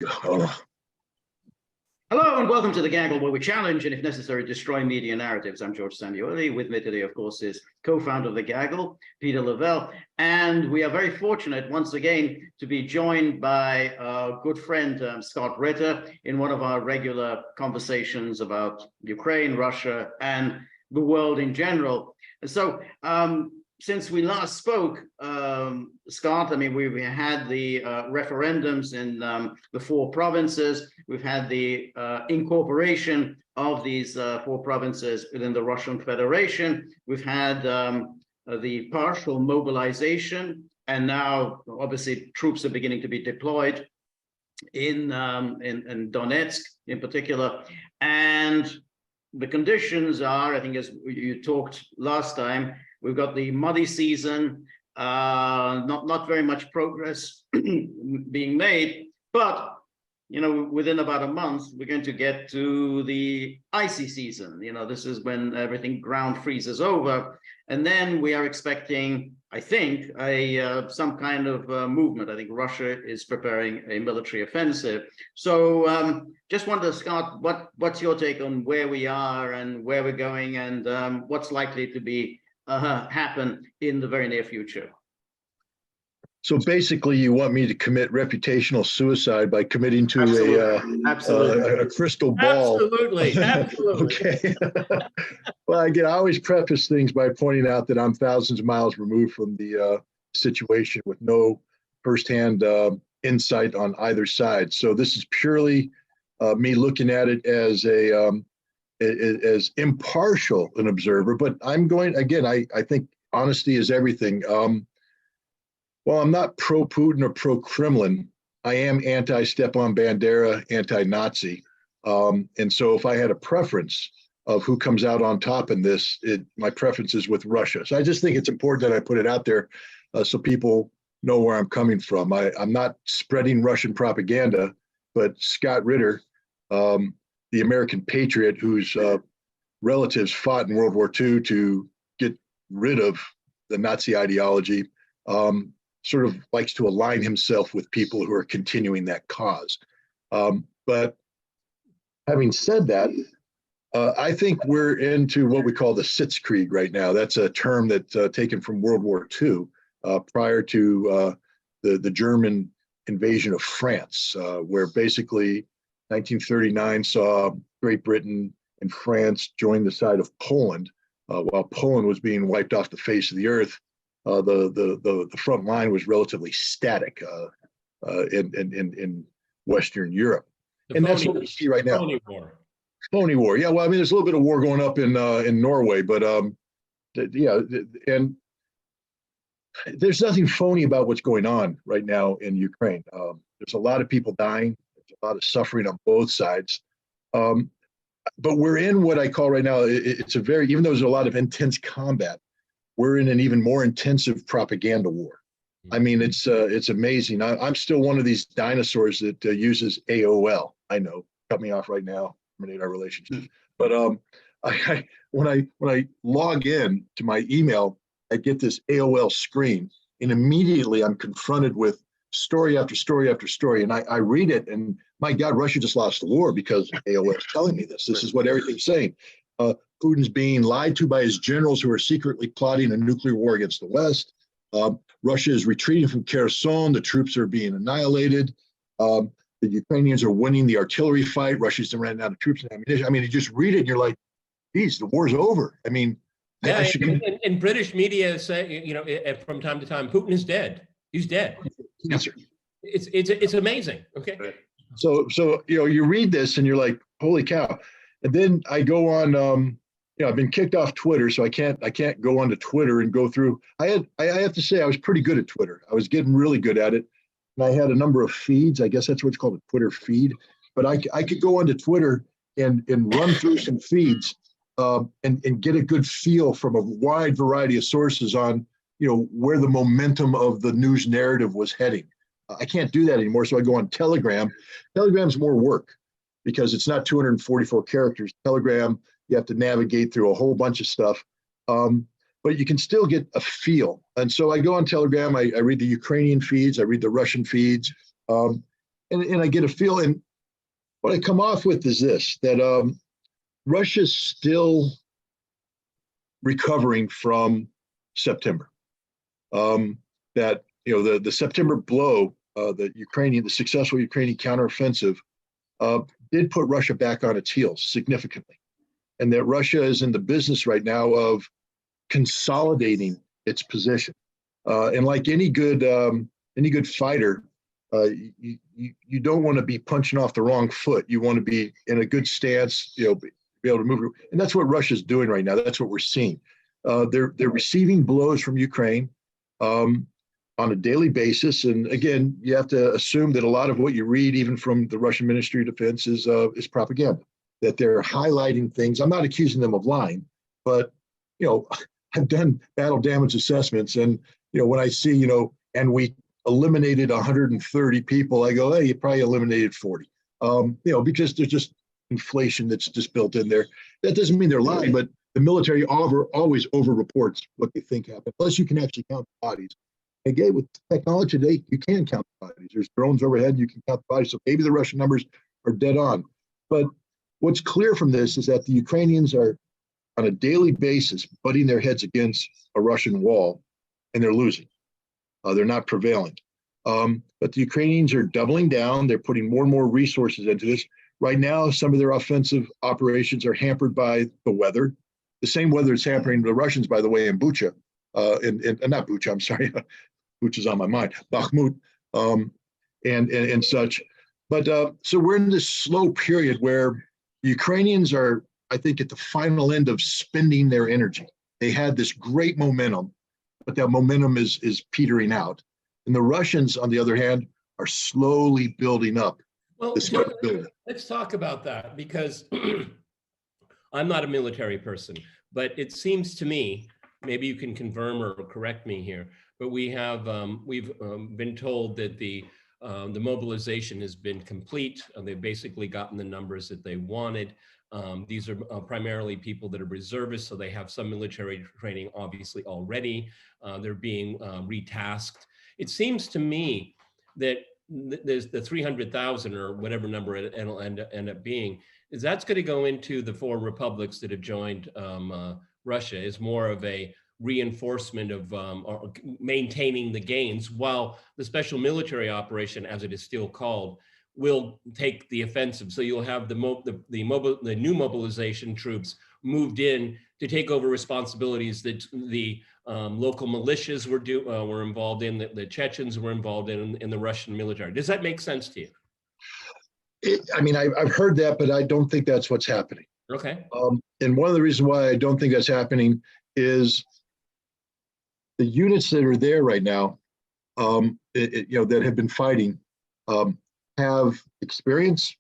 Oh. Hello and welcome to The Gaggle, where we challenge and, if necessary, destroy media narratives. I'm George Samueli. With me today, of course, is co-founder of The Gaggle, Peter Lavelle. And we are very fortunate, once again, to be joined by our good friend, Scott Ritter, in one of our regular conversations about Ukraine, Russia, and the world in general. So, since we last spoke, Scott, I mean, we had the referendums in the 4 provinces. We've had the incorporation of these 4 provinces within the Russian Federation. We've had the partial mobilization, and now, obviously, troops are beginning to be deployed in Donetsk in particular. And the conditions are, I think, as you talked last time, we've got the muddy season, not very much progress being made, but within about a month, we're going to get to the icy season. This is when everything ground freezes over, and then we are expecting, I think, some kind of movement. I think Russia is preparing a military offensive. So just wonder, Scott, what's your take on where we are and where we're going, and what's likely to be happen in the very near future? So basically, you want me to commit reputational suicide by committing to a crystal ball. Absolutely. Okay. Well, again, I always preface things by pointing out that I'm thousands of miles removed from the situation with no firsthand insight on either side. So this is purely me looking at it as as impartial an observer. But I'm going, again, I think honesty is everything. Well, I'm not pro-Putin or pro-Kremlin. I am anti-Stepan Bandera, anti-Nazi. And so if I had a preference of who comes out on top in this, my preference is with Russia. So I just think it's important that I put it out there so people know where I'm coming from. I'm not spreading Russian propaganda, but Scott Ritter, the American patriot whose relatives fought in World War II to get rid of the Nazi ideology, sort of likes to align himself with people who are continuing that cause. But having said that, I think we're into what we call the Sitzkrieg right now. That's a term that's taken from World War II, prior to the German invasion of France, where basically 1939 saw Great Britain and France join the side of Poland, while Poland was being wiped off the face of the earth. The front line was relatively static in Western Europe, and that's what we see right now. Phony war. Yeah, well, I mean, there's a little bit of war going up in Norway, but yeah, and there's nothing phony about what's going on right now in Ukraine. There's a lot of people dying. There's a lot of suffering on both sides. But we're in what I call right now, it's a very, even though there's a lot of intense combat, we're in an even more intensive propaganda war. I mean, it's amazing. I'm still one of these dinosaurs that uses AOL. I know, cut me off right now, terminate our relationship. But when I log in to my email, I get this AOL screen, and immediately I'm confronted with story after story after story. And I read it, and my God, Russia just lost the war because AOL is telling me this. This is what everything's saying. Putin's being lied to by his generals who are secretly plotting a nuclear war against the West. Russia is retreating from Kherson. The troops are being annihilated. The Ukrainians are winning the artillery fight. Russia's running out of troops and ammunition. I mean, you just read it and you're like, geez, the war's over. I mean, yeah, and British media say, from time to time, Putin is dead. He's dead. Yes, sir. It's amazing. Okay. So you read this and you're like, holy cow. And then I go on, I've been kicked off Twitter, so I can't go onto Twitter and go through. I have to say I was pretty good at Twitter. I was getting really good at it. And I had a number of feeds. I guess that's what's called a Twitter feed. But I could go onto Twitter and run through some feeds and get a good feel from a wide variety of sources on, where the momentum of the news narrative was heading. I can't do that anymore, so I go on Telegram. Telegram's more work because it's not 244 characters. Telegram, you have to navigate through a whole bunch of stuff, but you can still get a feel. And so I go on Telegram, I read the Ukrainian feeds, I read the Russian feeds, and I get a feel, and what I come off with is this, that Russia's still recovering from September. That, the September blow, the successful Ukrainian counteroffensive did put Russia back on its heels significantly. And that Russia is in the business right now of consolidating its position. And like any good fighter, you don't want to be punching off the wrong foot. You want to be in a good stance, be able to move. And that's what Russia's doing right now. That's what we're seeing. They're receiving blows from Ukraine on a daily basis. And again, you have to assume that a lot of what you read, even from the Russian Ministry of Defense, is propaganda. That they're highlighting things. I'm not accusing them of lying, but I've done battle damage assessments, and when I see and we eliminated 130 people, I go, hey, you probably eliminated 40. Because there's just inflation that's just built in there. That doesn't mean they're lying, but the military always over-reports what they think happened, unless you can actually count the bodies. Again, with technology today, you can count the bodies. There's drones overhead, you can count the bodies. So maybe the Russian numbers are dead on. But what's clear from this is that the Ukrainians are on a daily basis butting their heads against a Russian wall, and they're losing. They're not prevailing. But the Ukrainians are doubling down. They're putting more and more resources into this. Right now, some of their offensive operations are hampered by the weather. The same weather is hampering the Russians, by the way, in Bucha. Not Bucha, I'm sorry. Bucha's on my mind. Bakhmut and such. But so we're in this slow period where the Ukrainians are, I think, at the final end of spending their energy. They had this great momentum, but that momentum is petering out. And the Russians, on the other hand, are slowly building up. Well, let's talk about that, because I'm not a military person, but it seems to me, maybe you can confirm or correct me here, but we've been told that the mobilization has been complete. They've basically gotten the numbers that they wanted. These are primarily people that are reservists, so they have some military training obviously already. They're being retasked. It seems to me that there's the 300,000 or whatever number it'll end up being, is that's going to go into the 4 republics that have joined Russia, is more of a reinforcement of or maintaining the gains, while the special military operation, as it is still called, will take the offensive. So you'll have the new mobilization troops moved in to take over responsibilities that the local militias were involved in, the Chechens were involved in the Russian military. Does that make sense to you? I've heard that, but I don't think that's what's happening. Okay. And one of the reasons why I don't think that's happening is the units that are there right now, that have been fighting, have experience,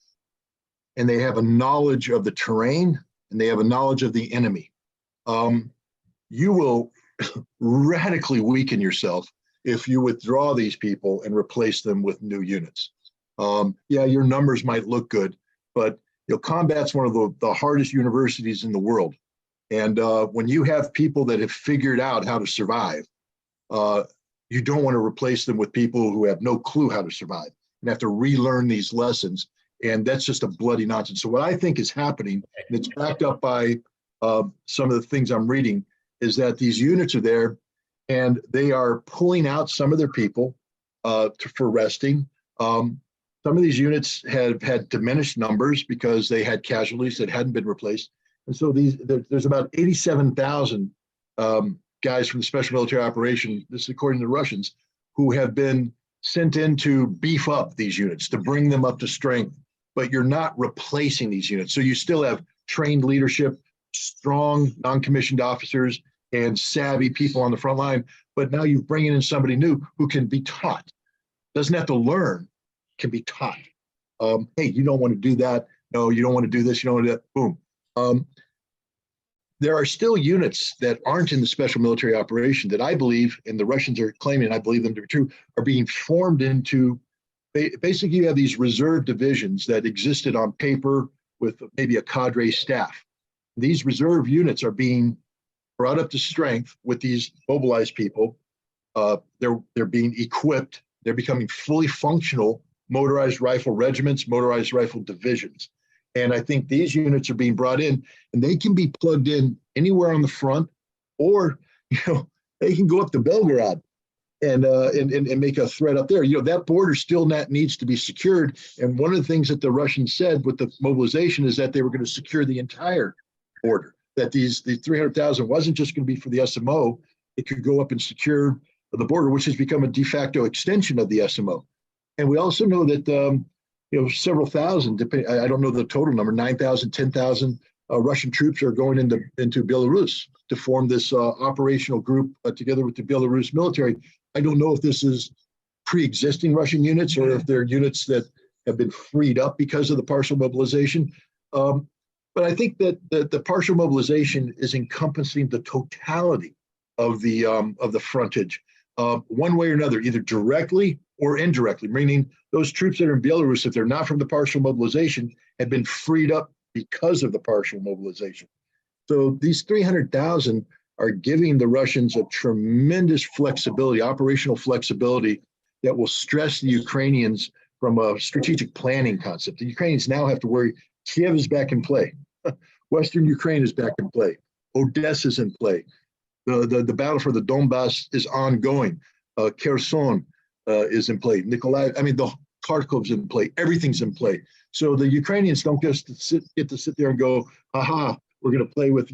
and they have a knowledge of the terrain, and they have a knowledge of the enemy. You will radically weaken yourself if you withdraw these people and replace them with new units. Your numbers might look good, but combat's one of the hardest universities in the world. And when you have people that have figured out how to survive, you don't want to replace them with people who have no clue how to survive and have to relearn these lessons. And that's just a bloody nonsense. So what I think is happening, and it's backed up by some of the things I'm reading, is that these units are there and they are pulling out some of their people for resting. Some of these units have had diminished numbers because they had casualties that hadn't been replaced. And so there's about 87,000 guys from the special military operation, this is according to the Russians, who have been sent in to beef up these units, to bring them up to strength. But you're not replacing these units. So you still have trained leadership, strong non-commissioned officers, and savvy people on the front line. But now you're bringing in somebody new who can be taught, doesn't have to learn, can be taught. Hey, you don't want to do that. No, you don't want to do this. You don't want to do that. Boom. There are still units that aren't in the special military operation that I believe, and the Russians are claiming, and I believe them to be true, are being formed into, basically you have these reserve divisions that existed on paper with maybe a cadre staff. These reserve units are being brought up to strength with these mobilized people. They're being equipped. They're becoming fully functional motorized rifle regiments, motorized rifle divisions. And I think these units are being brought in, and they can be plugged in anywhere on the front, or they can go up to Belgorod and make a threat up there. That border still needs to be secured. And one of the things that the Russians said with the mobilization is that they were going to secure the entire border. That the 300,000 wasn't just going to be for the SMO; it could go up and secure the border, which has become a de facto extension of the SMO. And we also know that several thousand, I don't know the total number, 9,000, 10,000 Russian troops are going into Belarus to form this operational group together with the Belarus military. I don't know if this is pre-existing Russian units or if they're units that have been freed up because of the partial mobilization. But I think that the partial mobilization is encompassing the totality of the frontage, one way or another, either directly or indirectly, meaning those troops that are in Belarus, if they're not from the partial mobilization, have been freed up because of the partial mobilization. So these 300,000 are giving the Russians a tremendous flexibility, operational flexibility, that will stress the Ukrainians from a strategic planning concept. The Ukrainians now have to worry. Kiev is back in play. Western Ukraine is back in play. Odessa is in play. The battle for the Donbass is ongoing. Kherson is in play. The Kharkov's in play. Everything's in play. So the Ukrainians don't just get to sit there and go, aha, we're going to play with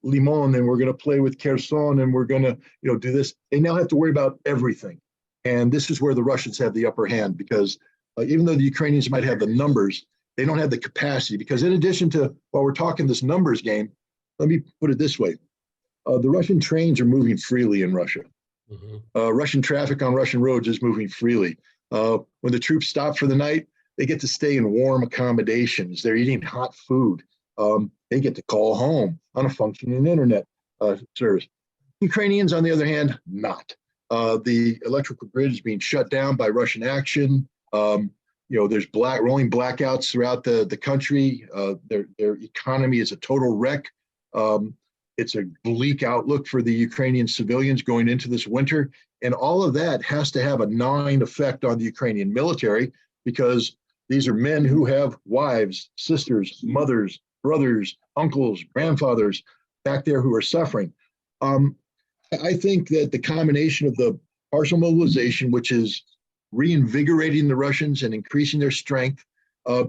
Limon, and we're going to play with Kherson, and we're going to do this. They now have to worry about everything. And this is where the Russians have the upper hand, because even though the Ukrainians might have the numbers, they don't have the capacity. Because in addition to, while we're talking this numbers game, let me put it this way. The Russian trains are moving freely in Russia. Mm-hmm. Russian traffic on Russian roads is moving freely. When the troops stop for the night, they get to stay in warm accommodations. They're eating hot food. They get to call home on a functioning internet service. Ukrainians, on the other hand, not. The electrical grid is being shut down by Russian action. There's rolling blackouts throughout the country. Their economy is a total wreck. It's a bleak outlook for the Ukrainian civilians going into this winter. And all of that has to have a gnawing effect on the Ukrainian military, because these are men who have wives, sisters, mothers, brothers, uncles, grandfathers back there who are suffering. I think that the combination of the partial mobilization, which is reinvigorating the Russians and increasing their strength,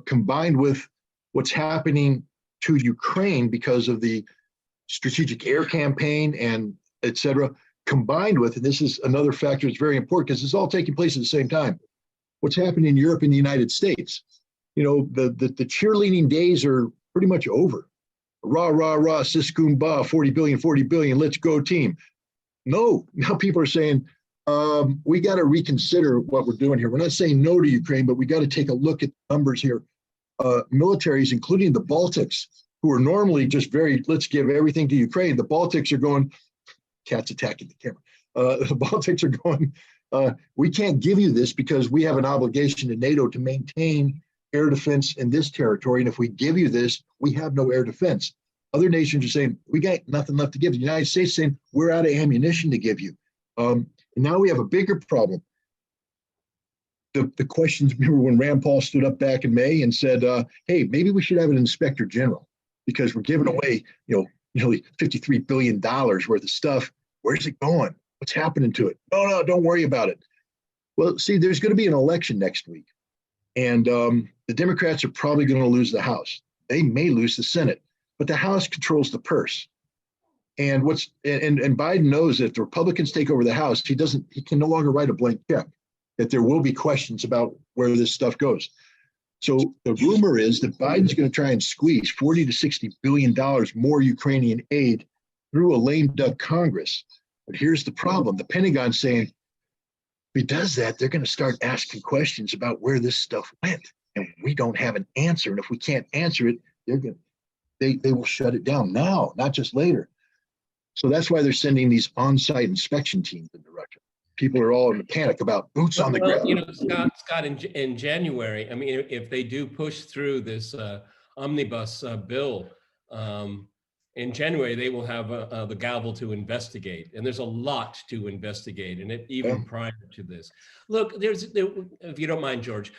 combined with what's happening to Ukraine because of the strategic air campaign and et cetera, combined with, and this is another factor that's very important because it's all taking place at the same time, what's happening in Europe and the United States. The cheerleading days are pretty much over. Rah, rah, rah, siskumba, 40 billion, let's go team. No, now people are saying, we got to reconsider what we're doing here. We're not saying no to Ukraine, but we got to take a look at the numbers here. Militaries, including the Baltics, who are normally just let's give everything to Ukraine. The Baltics are going, cat's attacking the camera. The Baltics are going, we can't give you this because we have an obligation to NATO to maintain air defense in this territory. And if we give you this, we have no air defense. Other nations are saying, we got nothing left to give. The United States is saying, we're out of ammunition to give you. And now we have a bigger problem. The questions, remember when Rand Paul stood up back in May and said, hey, maybe we should have an inspector general because we're giving away, nearly $53 billion worth of stuff. Where's it going? What's happening to it? No, don't worry about it. Well, see, there's going to be an election next week. And the Democrats are probably going to lose the House. They may lose the Senate, but the House controls the purse. And and Biden knows that if the Republicans take over the House, he can no longer write a blank check, that there will be questions about where this stuff goes. So the rumor is that Biden's going to try and squeeze $40 to $60 billion more Ukrainian aid through a lame duck Congress. But here's the problem. The Pentagon's saying, if he does that, they're going to start asking questions about where this stuff went. And we don't have an answer. And if we can't answer it, they will shut it down now, not just later. So that's why they're sending these on-site inspection teams into Russia. People are all in panic about boots on the ground. Scott, in January, I mean, if they do push through this omnibus bill, in January, they will have the gavel to investigate. And there's a lot to investigate, and even prior to this. Look, if you don't mind, George,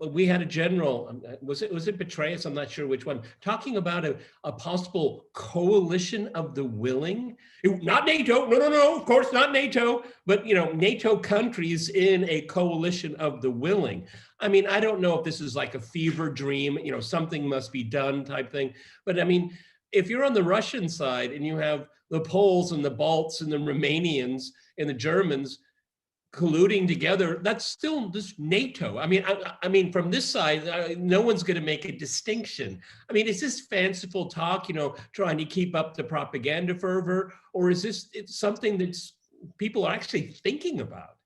we had a general, was it Petraeus? I'm not sure which one, talking about a possible coalition of the willing. Not NATO, no, of course not NATO, but NATO countries in a coalition of the willing. I mean, I don't know if this is like a fever dream, something must be done type thing, but I mean, if you're on the Russian side and you have the Poles and the Balts and the Romanians and the Germans colluding together, that's still just NATO. I mean, from this side, no one's going to make a distinction. I mean, is this fanciful talk, trying to keep up the propaganda fervor, or is this something that people are actually thinking about?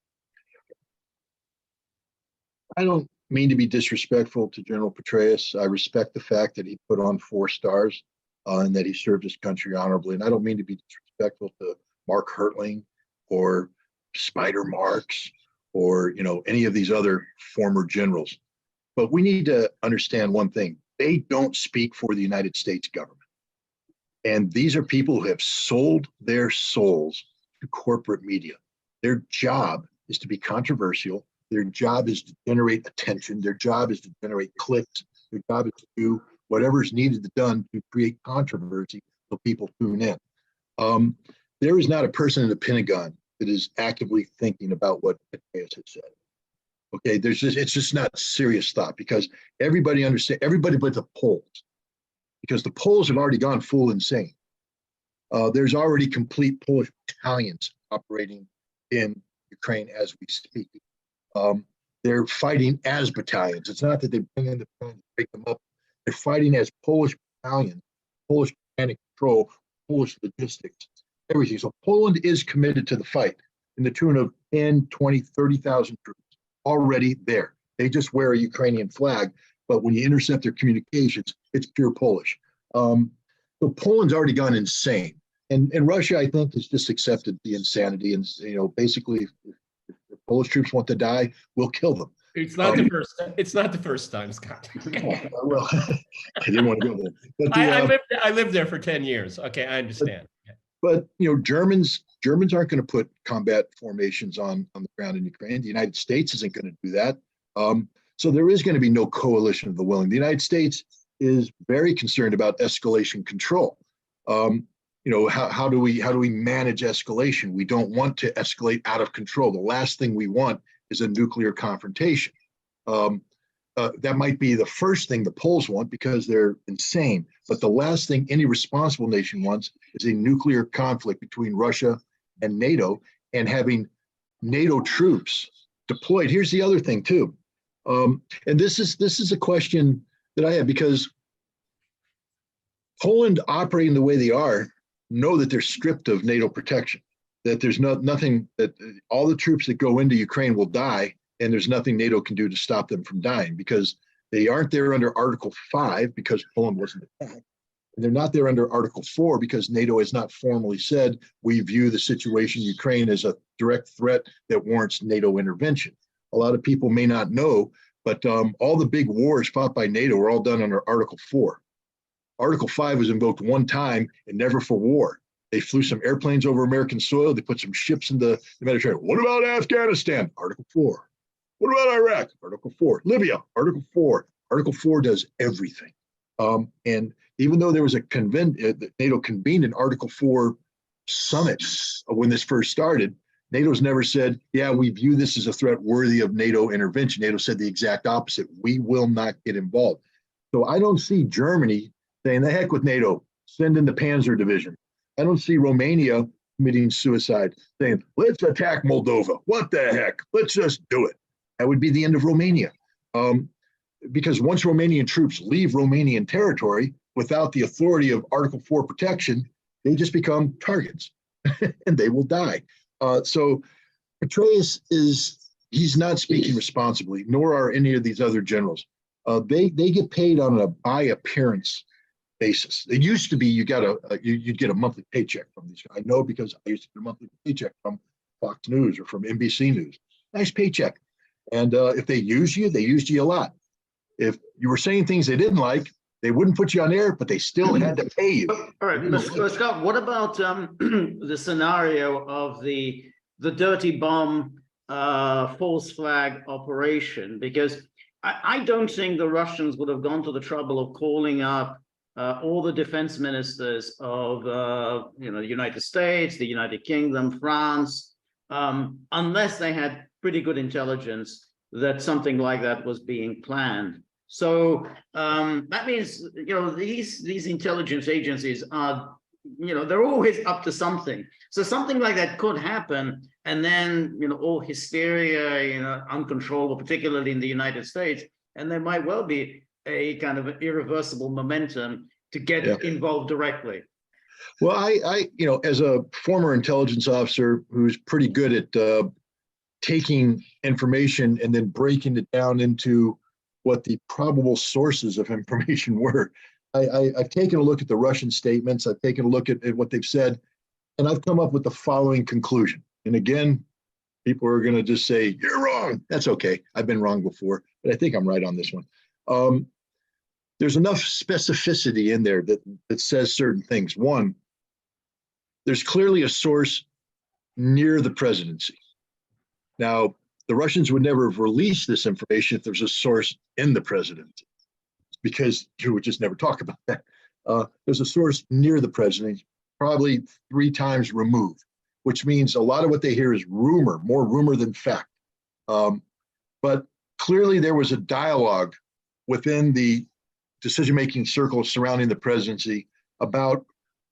I don't mean to be disrespectful to General Petraeus. I respect the fact that he put on 4 stars. And that he served his country honorably. And I don't mean to be disrespectful to Mark Hertling or Spider Marks or any of these other former generals. But we need to understand one thing. They don't speak for the United States government. And these are people who have sold their souls to corporate media. Their job is to be controversial. Their job is to generate attention. Their job is to generate clicks. Their job is to do whatever is needed to done to create controversy so people tune in. There is not a person in the Pentagon that is actively thinking about what Petraeus has said. Okay, it's just not serious thought, because everybody understands, everybody but the Poles, because the Poles have already gone full insane. There's already complete Polish battalions operating in Ukraine as we speak. They're fighting as battalions. It's not that they bring in the battalions to break them up. They're fighting as Polish battalions, Polish command and control, Polish logistics, everything. So Poland is committed to the fight in the tune of 10, 20, 30,000 troops already there. They just wear a Ukrainian flag, but when you intercept their communications, it's pure Polish. So Poland's already gone insane. And Russia, I think, has just accepted the insanity. And, basically, if Polish troops want to die, we'll kill them. It's not the first. It's not the first time, Scott. Well, I didn't want to go there. But I lived there for 10 years. Okay, I understand. But Germans aren't going to put combat formations on the ground in Ukraine. The United States isn't going to do that. So there is going to be no coalition of the willing. The United States is very concerned about escalation control. How do we manage escalation? We don't want to escalate out of control. The last thing we want is a nuclear confrontation. That might be the first thing the Poles want because they're insane. But the last thing any responsible nation wants is a nuclear conflict between Russia and NATO, and having NATO troops deployed. Here's the other thing too, and this is a question that I have, because Poland operating the way they are know that they're stripped of NATO protection, that there's nothing, that all the troops that go into Ukraine will die, and there's nothing NATO can do to stop them from dying, because they aren't there under Article 5 because Poland wasn't attacked. And they're not there under Article 4 because NATO has not formally said we view the situation in Ukraine as a direct threat that warrants NATO intervention. A lot of people may not know, but all the big wars fought by NATO were all done under Article 4. Article 5 was invoked one time and never for war. They flew some airplanes over American soil. They put some ships in the Mediterranean. What about Afghanistan? Article 4. What about Iraq? Article 4. Libya? Article 4. Article 4 does everything. And even though there was a NATO convened an Article 4 summit when this first started, NATO's never said, yeah, we view this as a threat worthy of NATO intervention. NATO said the exact opposite. We will not get involved. So I don't see Germany saying, the heck with NATO, send in the Panzer Division. I don't see Romania committing suicide, saying, let's attack Moldova. What the heck? Let's just do it. That would be the end of Romania. Because once Romanian troops leave Romanian territory without the authority of Article 4 protection, they just become targets and they will die. So Petraeus he's not speaking responsibly, nor are any of these other generals. They get paid on a by appearance basis. It used to be you'd get a monthly paycheck from these guys. I know because I used to get a monthly paycheck from Fox News or from NBC News. Nice paycheck. And if they used you a lot. If you were saying things they didn't like, They wouldn't put you on air, but they still had to pay you. All right, Scott, what about the scenario of the dirty bomb false flag operation? Because I don't think the Russians would have gone to the trouble of calling up all the defense ministers of the United States, the United Kingdom, France, unless they had pretty good intelligence that something like that was being planned. So that means these intelligence agencies are they're always up to something. So something like that could happen, and then all hysteria uncontrollable, particularly in the United States, and there might well be a kind of an irreversible momentum to get involved directly. Well, I as a former intelligence officer who's pretty good at taking information and then breaking it down into what the probable sources of information were. I've taken a look at the Russian statements. I've taken a look at what they've said, and I've come up with the following conclusion. And again, people are going to just say, you're wrong. That's okay. I've been wrong before, but I think I'm right on this one. There's enough specificity in there that says certain things. One, there's clearly a source near the presidency. Now, the Russians would never have released this information if there's a source in the presidency, because you would just never talk about that. There's a source near the president, probably 3 times removed, which means a lot of what they hear is rumor, more rumor than fact. But clearly there was a dialogue within the decision-making circles surrounding the presidency about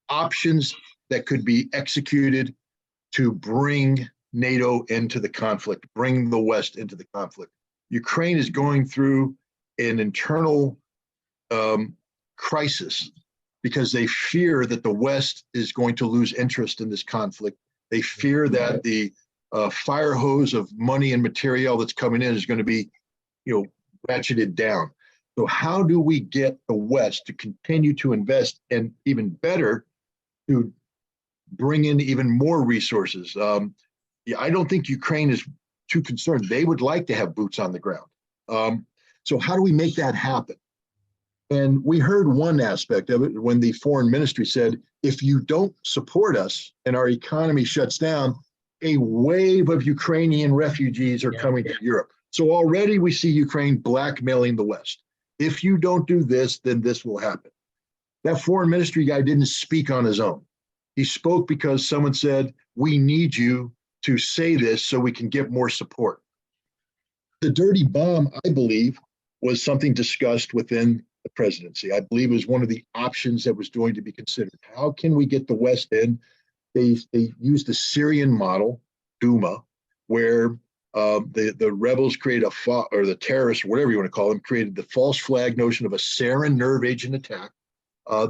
options that could be executed to bring NATO into the conflict, bring the West into the conflict. Ukraine is going through an internal crisis because they fear that the West is going to lose interest in this conflict. They fear that the fire hose of money and material that's coming in is going to be, ratcheted down. So how do we get the West to continue to invest, and even better, to bring in even more resources? I don't think Ukraine is too concerned. They would like to have boots on the ground. So how do we make that happen? And we heard one aspect of it when the foreign ministry said, if you don't support us and our economy shuts down, a wave of Ukrainian refugees are coming to Europe. So already we see Ukraine blackmailing the West. If you don't do this, then this will happen. That foreign ministry guy didn't speak on his own. He spoke because someone said, we need you to say this so we can get more support. The dirty bomb, I believe, was something discussed within the presidency. I believe it was one of the options that was going to be considered. How can we get the West in? They used the Syrian model, Duma, where the rebels created or the terrorists, whatever you want to call them, created the false flag notion of a sarin nerve agent attack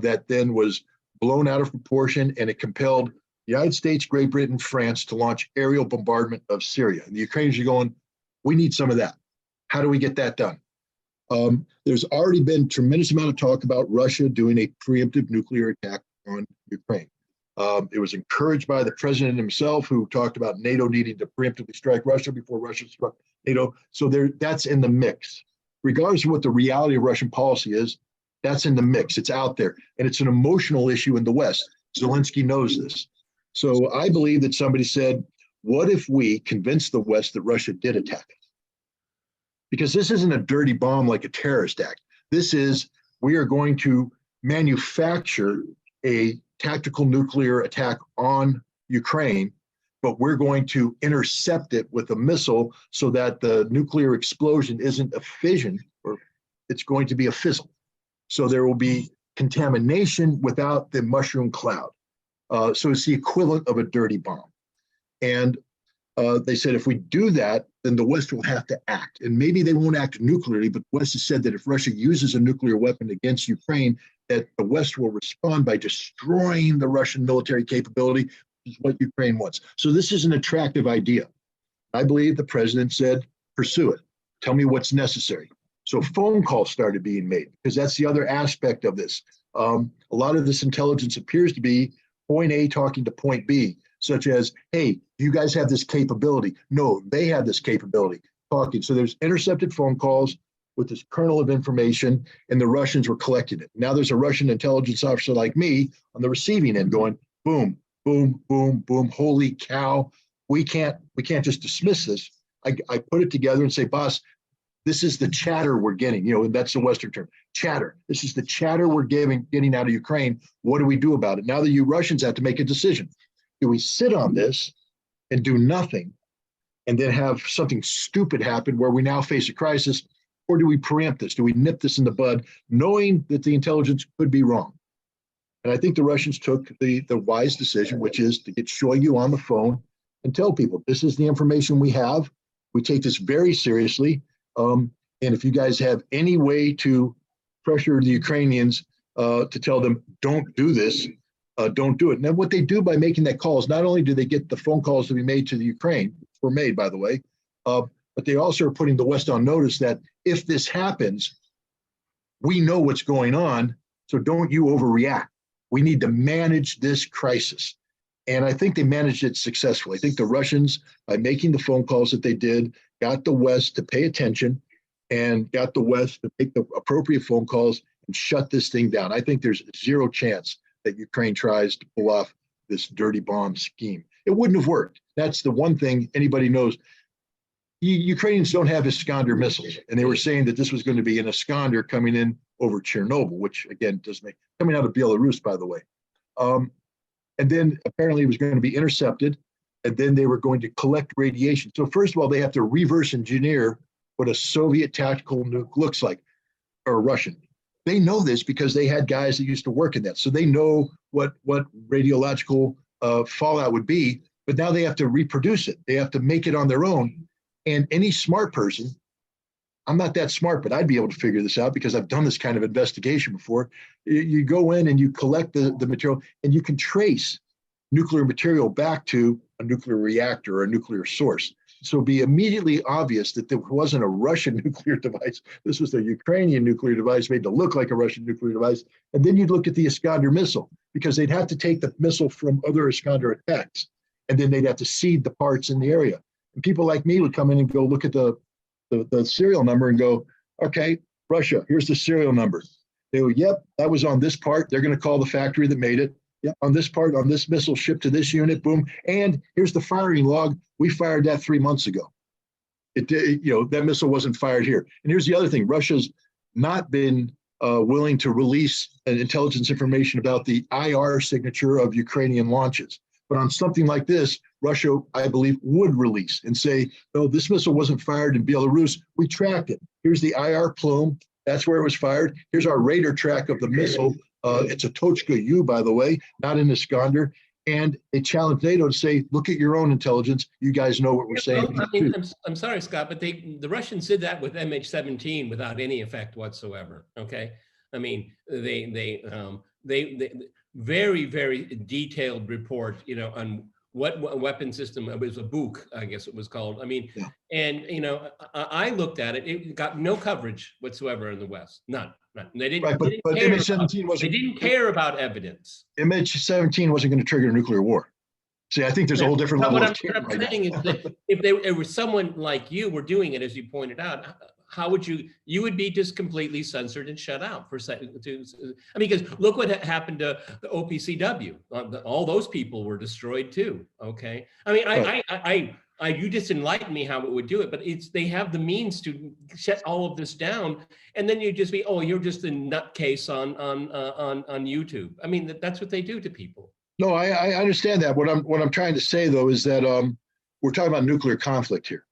that then was blown out of proportion, and it compelled the United States, Great Britain, France to launch aerial bombardment of Syria. And the Ukrainians are going, we need some of that. How do we get that done? There's already been tremendous amount of talk about Russia doing a preemptive nuclear attack on Ukraine. It was encouraged by the president himself, who talked about NATO needing to preemptively strike Russia before Russia struck NATO. So that's in the mix. Regardless of what the reality of Russian policy is, that's in the mix. It's out there. And it's an emotional issue in the West. Zelensky knows this. So I believe that somebody said, what if we convince the West that Russia did attack us? Because this isn't a dirty bomb like a terrorist act. This is, we are going to manufacture a tactical nuclear attack on Ukraine, but we're going to intercept it with a missile so that the nuclear explosion isn't a fission, or it's going to be a fizzle. So there will be contamination without the mushroom cloud. So it's the equivalent of a dirty bomb. And they said, if we do that, then the West will have to act. And maybe they won't act nuclearly, but the West has said that if Russia uses a nuclear weapon against Ukraine, that the West will respond by destroying the Russian military capability, which is what Ukraine wants. So this is an attractive idea. I believe the president said, pursue it. Tell me what's necessary. So phone calls started being made, because that's the other aspect of this. A lot of this intelligence appears to be point A talking to point B, such as, hey, you guys have this capability. No, they have this capability, talking. So there's intercepted phone calls with this kernel of information, and the Russians were collecting it. Now there's a Russian intelligence officer like me on the receiving end going, boom, boom, boom, boom, holy cow. We can't just dismiss this. I put it together and say, boss, this is the chatter we're getting. You know, that's the Western term, chatter. This is the chatter we're getting out of Ukraine. What do we do about it? Now the Russians have to make a decision. Do we sit on this and do nothing and then have something stupid happen where we now face a crisis? Or do we preempt this? Do we nip this in the bud, knowing that the intelligence could be wrong? And I think the Russians took the wise decision, which is to get Shoigu on the phone and tell people, this is the information we have. We take this very seriously. And if you guys have any way to pressure the Ukrainians to tell them, don't do this, don't do it. Now, what they do by making that call is not only do they get the phone calls to be made to the Ukraine, were made, by the way, but they also are putting the West on notice that if this happens, we know what's going on, so don't you overreact. We need to manage this crisis. And I think they managed it successfully. I think the Russians, by making the phone calls that they did, got the West to pay attention and got the West to make the appropriate phone calls and shut this thing down. I think there's zero chance that Ukraine tries to pull off this dirty bomb scheme. It wouldn't have worked. That's the one thing anybody knows. Ukrainians don't have Iskander missiles, and they were saying that this was going to be an Iskander coming in over Chernobyl, which again doesn't make, coming out of Belarus, by the way. And then apparently it was going to be intercepted, and then they were going to collect radiation. So first of all, they have to reverse engineer what a Soviet tactical nuke looks like, or Russian. They know this because they had guys that used to work in that. So they know what radiological fallout would be, but now they have to reproduce it. They have to make it on their own. And any smart person, I'm not that smart, but I'd be able to figure this out because I've done this kind of investigation before. You go in and you collect the material, and you can trace nuclear material back to a nuclear reactor or a nuclear source. So it'd be immediately obvious that there wasn't a Russian nuclear device. This was a Ukrainian nuclear device made to look like a Russian nuclear device. And then you'd look at the Iskander missile, because they'd have to take the missile from other Iskander attacks, and then they'd have to seed the parts in the area. And people like me would come in and go look at the serial number and go, okay, Russia, here's the serial number. They go, yep, that was on this part. They're going to call the factory that made it. Yep, on this part, on this missile shipped to this unit, boom. And here's the firing log. We fired that 3 months ago. That missile wasn't fired here. And here's the other thing. Russia's not been willing to release intelligence information about the IR signature of Ukrainian launches. But on something like this, Russia, I believe, would release and say, no, this missile wasn't fired in Belarus. We tracked it. Here's the IR plume. That's where it was fired. Here's our radar track of the missile. It's a Tochka U, by the way, not an Iskander. And they challenged NATO to say, look at your own intelligence. You guys know what we're saying. Well, I'm sorry, Scott, but the Russians did that with MH17 without any effect whatsoever. Okay, I mean, they very, very detailed report, on what weapon system. It was a book, I guess it was called. I mean, yeah. And I looked at it. It got no coverage whatsoever in the West. None. They didn't. Right, but MH17 wasn't. They didn't care about evidence. MH17 wasn't going to trigger a nuclear war. See, I think there's a whole different level of care. What I'm saying is that if there was someone like you were doing it, as you pointed out, how would you would be just completely censored and shut out for because look what happened to the OPCW. All those people were destroyed too. Okay, I mean, right. You just enlightened me how it would do it, but they have the means to shut all of this down, and then you just be, oh, you're just a nutcase on YouTube. I mean, that's what they do to people. No, I understand that. What I'm trying to say though is that we're talking about nuclear conflict here.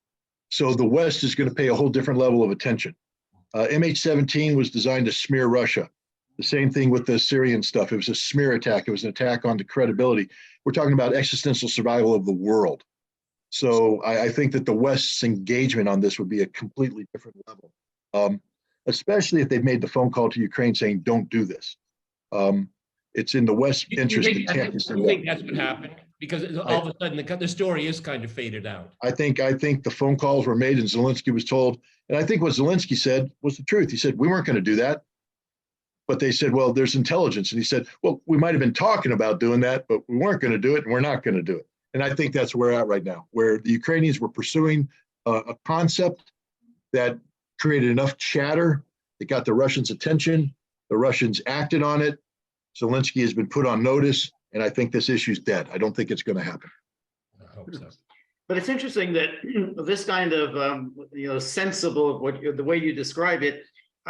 So the West is going to pay a whole different level of attention. MH17 was designed to smear Russia. The same thing with the Syrian stuff. It was a smear attack. It was an attack on the credibility. We're talking about existential survival of the world. So I think that the West's engagement on this would be a completely different level, especially if they've made the phone call to Ukraine saying, don't do this. It's in the West's interest to tamp this thing down. I think that's what happened, because all of a sudden the story is kind of faded out. I think the phone calls were made and Zelensky was told, and I think what Zelensky said was the truth. He said, we weren't going to do that. But they said, well, there's intelligence. And he said, well, we might have been talking about doing that, but we weren't going to do it, and we're not going to do it. And I think that's where we're at right now, where the Ukrainians were pursuing a concept that created enough chatter that got the Russians' attention. The Russians acted on it. Zelensky has been put on notice, and I think this issue's dead. I don't think it's going to happen. I hope so. But it's interesting that this kind of sensible, the way you describe it,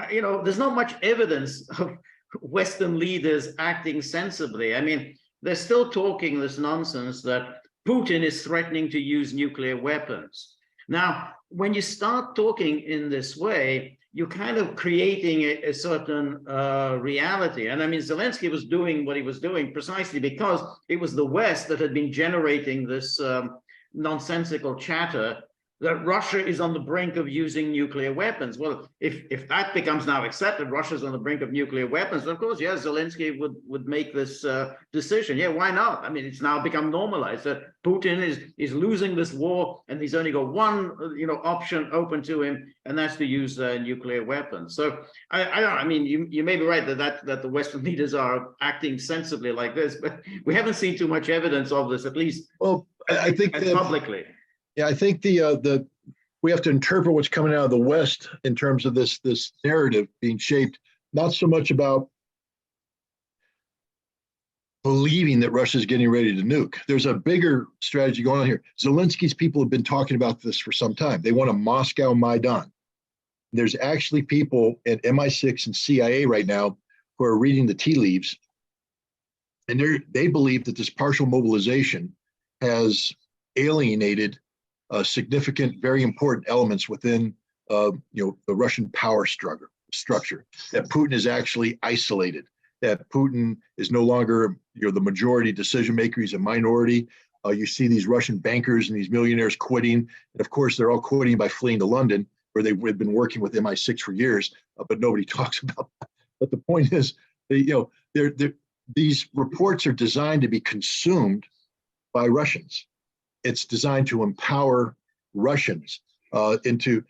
there's not much evidence of Western leaders acting sensibly. I mean, they're still talking this nonsense that Putin is threatening to use nuclear weapons. Now, when you start talking in this way, you're kind of creating a certain reality. And I mean, Zelensky was doing what he was doing precisely because it was the West that had been generating this nonsensical chatter that Russia is on the brink of using nuclear weapons. Well, if that becomes now accepted, Russia's on the brink of nuclear weapons, of course, yeah, Zelensky would make this decision. Yeah, why not? I mean, it's now become normalized that Putin is losing this war, and he's only got one option open to him, and that's to use nuclear weapons. So I mean, you may be right that the Western leaders are acting sensibly like this, but we haven't seen too much evidence of this, at least. Well, I think publicly. Yeah, I think we have to interpret what's coming out of the West in terms of this narrative being shaped, not so much about believing that Russia's getting ready to nuke. There's a bigger strategy going on here. Zelensky's people have been talking about this for some time. They want a Moscow Maidan. There's actually people at MI6 and CIA right now who are reading the tea leaves, and they believe that this partial mobilization has alienated significant, very important elements within the Russian power structure, that Putin is actually isolated, that Putin is no longer the majority decision maker, he's a minority. You see these Russian bankers and these millionaires quitting, and of course they're all quitting by fleeing to London, where they've been working with MI6 for years, but nobody talks about that. But the point is, these reports are designed to be consumed by Russians. It's designed to empower Russians into,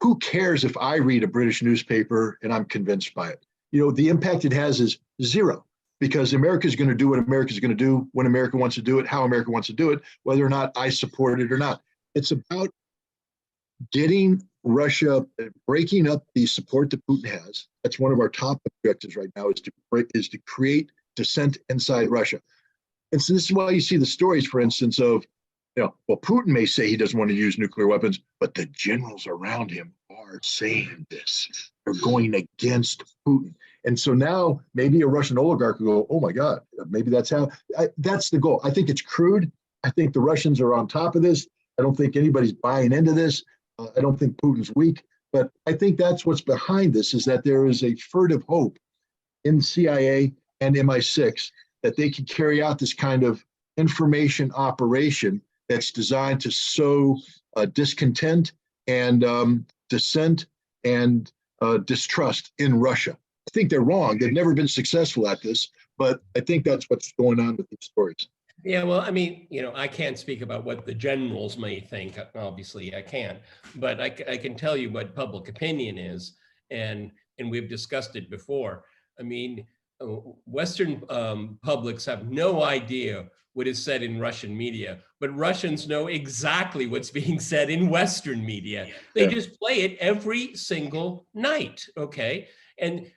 who cares if I read a British newspaper and I'm convinced by it? The impact it has is zero, because America is going to do what America is going to do when America wants to do it, how America wants to do it, whether or not I support it or not. It's about getting Russia, breaking up the support that Putin has. That's one of our top objectives right now, is to create dissent inside Russia. And so this is why you see the stories, for instance, of, well, Putin may say he doesn't want to use nuclear weapons, but the generals around him are saying this. They're going against Putin. And so now maybe a Russian oligarch will go, oh my God, maybe that's that's the goal. I think it's crude. I think the Russians are on top of this. I don't think anybody's buying into this. I don't think Putin's weak, but I think that's what's behind this, is that there is a furtive hope in CIA and MI6 that they can carry out this kind of information operation that's designed to sow discontent and dissent and distrust in Russia. I think they're wrong. They've never been successful at this, but I think that's what's going on with these stories. Yeah, well, I mean, I can't speak about what the generals may think. Obviously, I can't, but I can tell you what public opinion is, and we've discussed it before. I mean, Western publics have no idea what is said in Russian media, but Russians know exactly what's being said in Western media. They just play it every single night, okay? And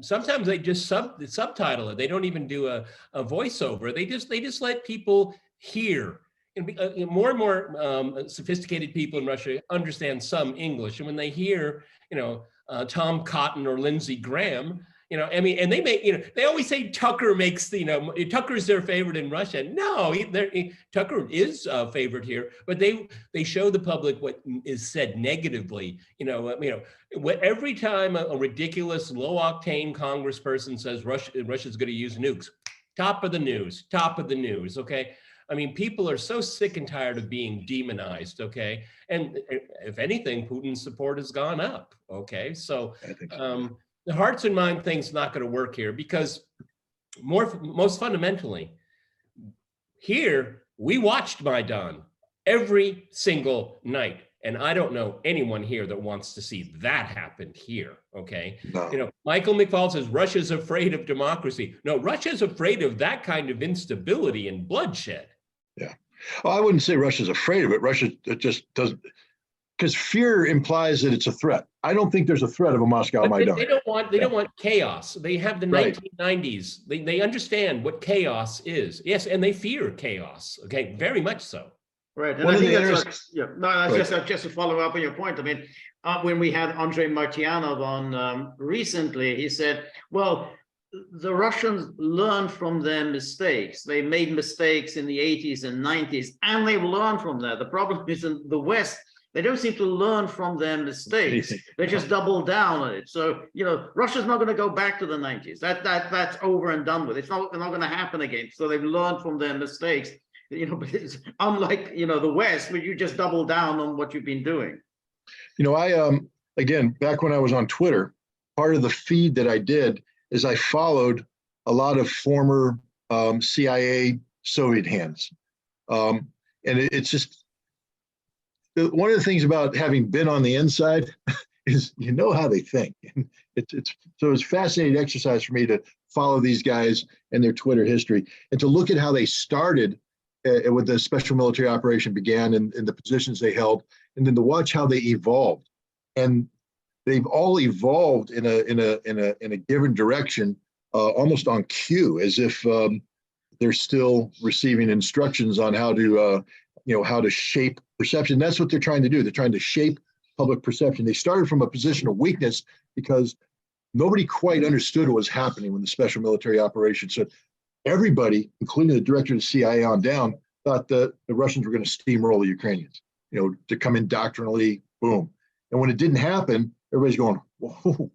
sometimes they just subtitle it. They don't even do a voiceover. They just let people hear. And more and more sophisticated people in Russia understand some English, and when they hear, Tom Cotton or Lindsey Graham, I mean, and they make, they always say Tucker makes Tucker's their favorite in Russia. No, Tucker is a favorite here, but they show the public what is said negatively. Every time a ridiculous low octane congressperson says Russia's going to use nukes, top of the news. Okay. I mean, people are so sick and tired of being demonized. Okay. And if anything, Putin's support has gone up. Okay. So, the hearts and mind thing's not going to work here, because most fundamentally, here we watched Maidan every single night, and I don't know anyone here that wants to see that happen here. Okay, no. Michael McFaul says Russia's afraid of democracy. No, Russia's afraid of that kind of instability and bloodshed. Yeah, well, I wouldn't say Russia's afraid of it. Russia just doesn't. because fear implies that it's a threat. I don't think there's a threat of a Moscow But Maidan. they don't want chaos. They have the Right. 1990s. They understand what chaos is. Yes, and they fear chaos. Okay, very much so. Right, and One I of think the that's Right. just to follow up on your point. I mean, when we had Andrei Martyanov on recently, he said, well, the Russians learned from their mistakes. They made mistakes in the 80s and 90s, and they've learned from that. The problem is in the West, they don't seem to learn from their mistakes. They just double down on it. So, you know, Russia's not going to go back to the 90s. That's over and done with. It's not going to happen again. So they've learned from their mistakes. You know, but it's unlike, you know, the West, where you just double down on what you've been doing. You know, I again, back when I was on Twitter, part of the feed that I did is I followed a lot of former CIA Soviet hands. And it's just, one of the things about having been on the inside is you know how they think. So it's fascinating exercise for me to follow these guys and their Twitter history and to look at how they started with the special military operation began and the positions they held, and then to watch how they evolved. And they've all evolved in a given direction, almost on cue, as if they're still receiving instructions on how to how to shape perception. That's what they're trying to do. They're trying to shape public perception. They started from a position of weakness because nobody quite understood what was happening when the special military operation. So everybody, including the director of the CIA on down, thought that the Russians were going to steamroll the Ukrainians, you know, to come in doctrinally, boom. And when it didn't happen, everybody's going, whoa,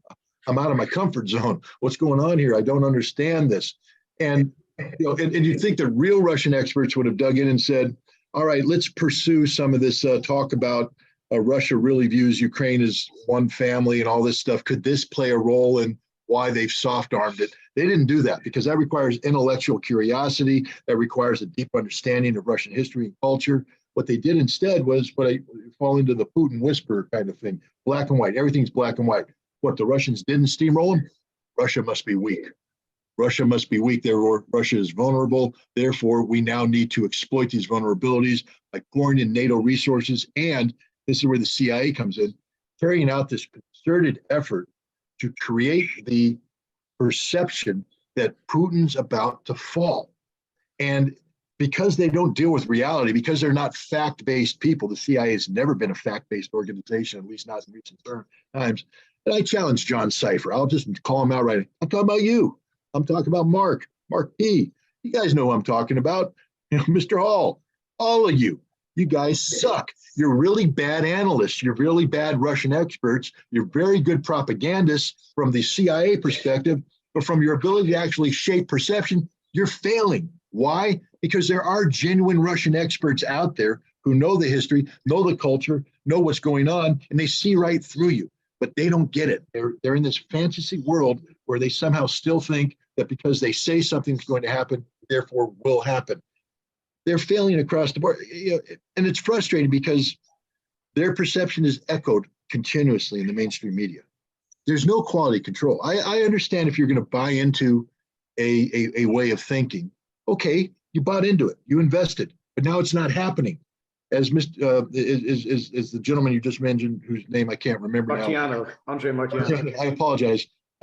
I'm out of my comfort zone. What's going on here? I don't understand this. And, you know, and you'd think that real Russian experts would have dug in and said, all right, let's pursue some of this talk about Russia really views Ukraine as one family and all this stuff. Could this play a role in why they've soft-armed it? They didn't do that because that requires intellectual curiosity. That requires a deep understanding of Russian history and culture. What they did instead was what I fall into the Putin whisper kind of thing. Black and white. Everything's black and white. What the Russians didn't steamroll them? Russia must be weak. Russia must be weak. Therefore, Russia is vulnerable. Therefore, we now need to exploit these vulnerabilities by pouring in NATO resources. And this is where the CIA comes in, carrying out this concerted effort to create the perception that Putin's about to fall. And because they don't deal with reality, because they're not fact-based people, the CIA has never been a fact-based organization, at least not in recent times. And I challenge John Cipher. I'll just call him out right. I'm talking about you. I'm talking about Mark P. You guys know who I'm talking about. You know, Mr. Hall, all of you. You guys suck. You're really bad analysts. You're really bad Russian experts. You're very good propagandists from the CIA perspective, but from your ability to actually shape perception, you're failing. Why? Because there are genuine Russian experts out there who know the history, know the culture, know what's going on, and they see right through you, but they don't get it. They're in this fantasy world where they somehow still think that because they say something's going to happen, therefore will happen. They're failing across the board. You know, and it's frustrating because their perception is echoed continuously in the mainstream media. There's no quality control. I understand if you're going to buy into a way of thinking. Okay, you bought into it, you invested, but now it's not happening. As is the gentleman you just mentioned, whose name I can't remember now. Andrei Martyanov. I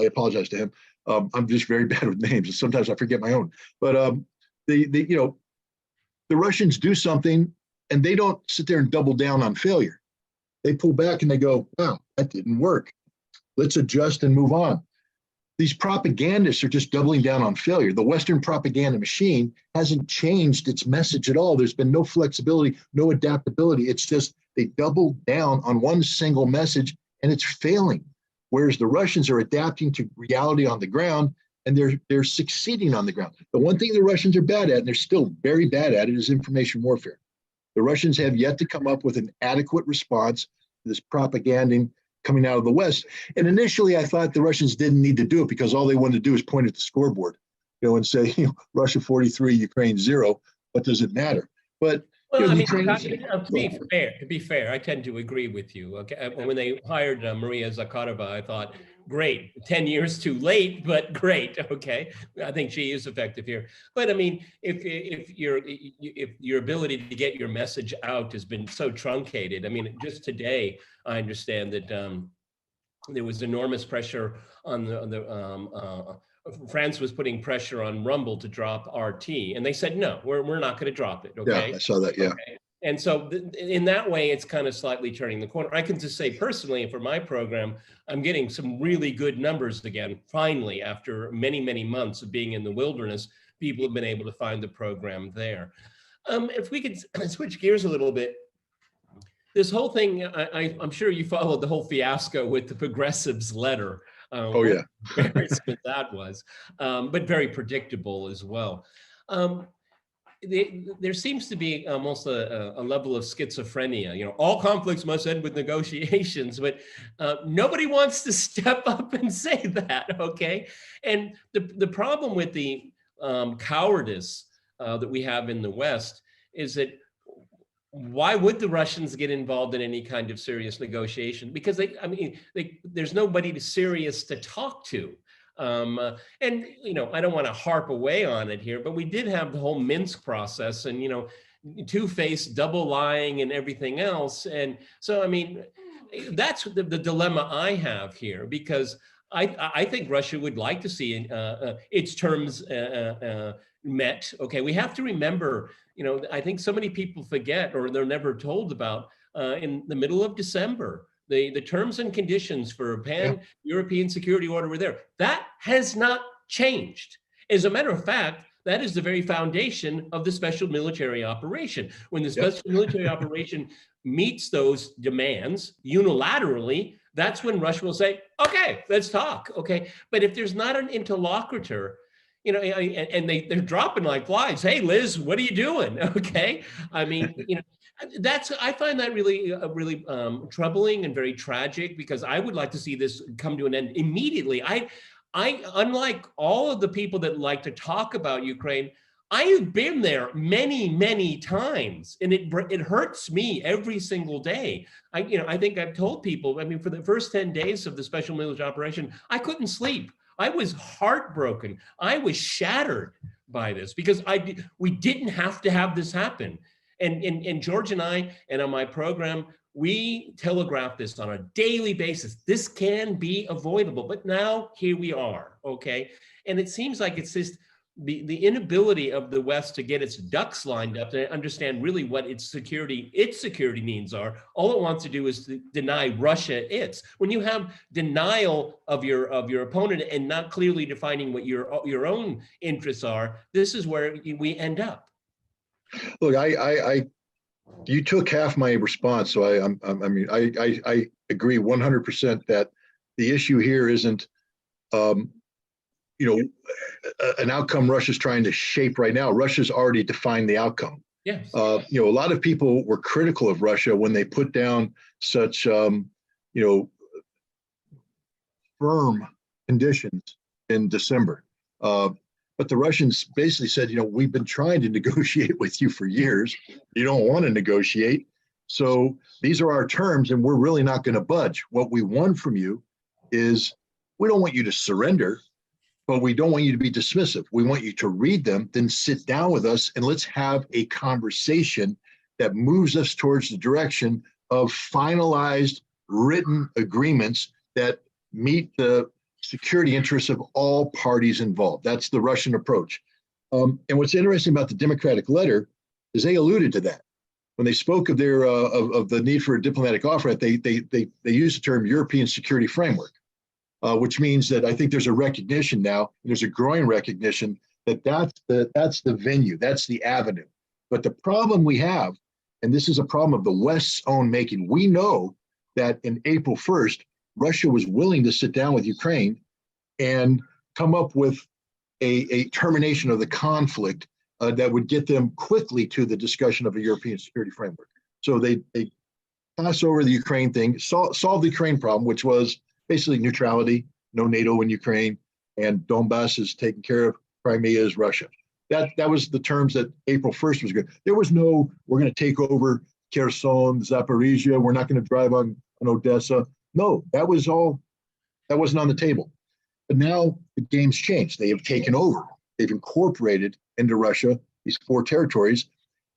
apologize to him. I'm just very bad with names, and sometimes I forget my own. But the Russians do something, and they don't sit there and double down on failure. They pull back and they go, "Wow, that didn't work. Let's adjust and move on." These propagandists are just doubling down on failure. The Western propaganda machine hasn't changed its message at all. There's been no flexibility, no adaptability. It's just they double down on one single message and it's failing. Whereas the Russians are adapting to reality on the ground and they're succeeding on the ground. The one thing the Russians are bad at, and they're still very bad at it, is information warfare. The Russians have yet to come up with an adequate response to this propaganda coming out of the West. And initially I thought the Russians didn't need to do it because all they wanted to do is point at the scoreboard, and say, Russia 43, Ukraine 0. What does it matter? But Well, I mean, Ukraine. to be fair, I tend to agree with you. Okay, when they hired Maria Zakharova, I thought, great, 10 years too late, but great. Okay, I think she is effective here. But I mean, if your ability to get your message out has been so truncated, I mean, just today, I understand that there was enormous pressure on France was putting pressure on Rumble to drop RT, and they said, no, we're not going to drop it. Okay. Yeah, I saw that. Yeah. Okay. And so in that way, it's kind of slightly turning the corner. I can just say personally, for my program, I'm getting some really good numbers again. Finally, after many, many months of being in the wilderness, people have been able to find the program there. If we could switch gears a little bit, this whole thing, I'm sure you followed the whole fiasco with the progressives letter. Oh, yeah. Embarrassment that was, but very predictable as well. There seems to be almost a level of schizophrenia. You know, all conflicts must end with negotiations, but nobody wants to step up and say that, okay? And the problem with the cowardice that we have in the West is that why would the Russians get involved in any kind of serious negotiation? Because there's nobody serious to talk to. And, you know, I don't want to harp away on it here, but we did have the whole Minsk process and, you know, two-faced double lying and everything else. And so, I mean, that's the dilemma I have here, because I think Russia would like to see its terms met. Okay, we have to remember, you know, I think so many people forget, or they're never told about, in the middle of December, the terms and conditions for a pan-European security order were there. That has not changed. As a matter of fact, that is the very foundation of the special military operation. When the special military operation meets those demands unilaterally, that's when Russia will say, okay, let's talk, okay? But if there's not an interlocutor, you know, and they're dropping like flies, hey, Liz, what are you doing, okay? I mean, you know, I find that really, really troubling and very tragic, because I would like to see this come to an end immediately. I unlike all of the people that like to talk about Ukraine, I have been there many, many times, and it hurts me every single day. I think I've told people, I mean, for the first 10 days of the special military operation, I couldn't sleep. I was heartbroken. I was shattered by this, because we didn't have to have this happen. And George and I, and on my program, we telegraph this on a daily basis. This can be avoidable, but now here we are, okay? And it seems like it's just the inability of the West to get its ducks lined up to understand really what its security needs are. All it wants to do is to deny Russia its. When you have denial of your opponent and not clearly defining what your own interests are, this is where we end up. Look, you took half my response, so I agree 100% that the issue here isn't, you know, an outcome Russia's trying to shape right now. Russia's already defined the outcome. Yes. You know, a lot of people were critical of Russia when they put down such, you know, firm conditions in December. But the Russians basically said, you know, we've been trying to negotiate with you for years. You don't want to negotiate. So these are our terms, and we're really not going to budge. What we want from you is, we don't want you to surrender, but we don't want you to be dismissive. We want you to read them, then sit down with us, and let's have a conversation that moves us towards the direction of finalized written agreements that meet the security interests of all parties involved. That's the Russian approach. And what's interesting about the Democratic letter is they alluded to that. When they spoke of their of the need for a diplomatic off-ramp, they used the term European security framework, which means that I think there's a recognition now, there's a growing recognition that that's the venue, that's the avenue. But the problem we have, and this is a problem of the West's own making, we know that in April 1st, Russia was willing to sit down with Ukraine and come up with a termination of the conflict that would get them quickly to the discussion of a European security framework. So they pass over the Ukraine thing, solve the Ukraine problem, which was basically neutrality, no NATO in Ukraine, and Donbass is taken care of, Crimea is Russia. that was the terms that April 1st was good. There was no, we're going to take over Kherson, Zaporizhia. We're not going to drive on Odessa. No, that wasn't on the table. But now the game's changed. They have taken over. They've incorporated into Russia these 4 territories,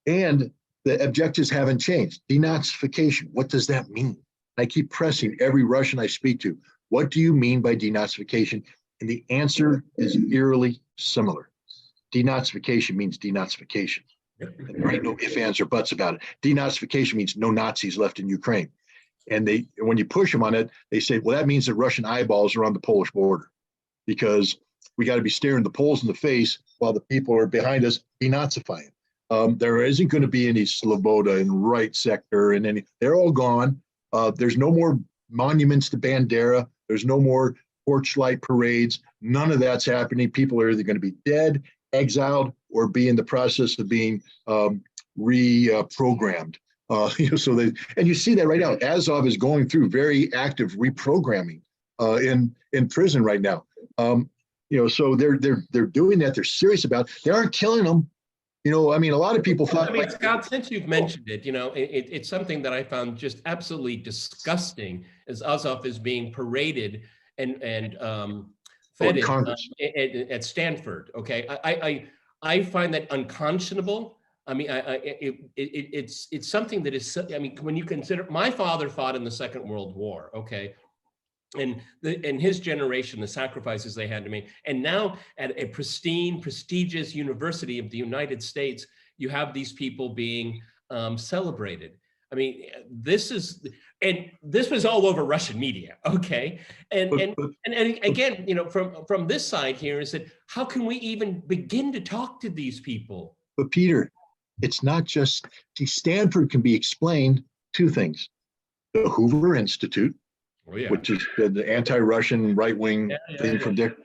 and the objectives haven't changed. Denazification, what does that mean? I keep pressing every Russian I speak to, what do you mean by denazification? And the answer is eerily similar. Denazification means denazification. And there ain't no ifs, ands, or buts about it. Denazification means no Nazis left in Ukraine. And when you push them on it, they say, well, that means that Russian eyeballs are on the Polish border, because we got to be staring the Poles in the face while the people are behind us denazifying. There isn't going to be any Sloboda in right sector and any, they're all gone. There's no more monuments to Bandera. There's no more torchlight parades. None of that's happening. People are either going to be dead, exiled, or be in the process of being reprogrammed. And you see that right now. Azov is going through very active reprogramming in prison right now. So they're doing that. They're serious about it. They aren't killing them. A lot of people thought. Scott, since you've mentioned it, it's something that I found just absolutely disgusting, as Azov is being paraded and fed at Stanford. Okay, I find that unconscionable. It's something that is. When you consider, my father fought in the Second World War. Okay. And his generation, the sacrifices they had to make. And now at a prestigious university of the United States, you have these people being celebrated. This was all over Russian media, okay? And again, from this side here is that how can we even begin to talk to these people? But Peter, it's not just, Stanford can be explained 2 things. The Hoover Institute, which is the anti-Russian right-wing thing from Dick,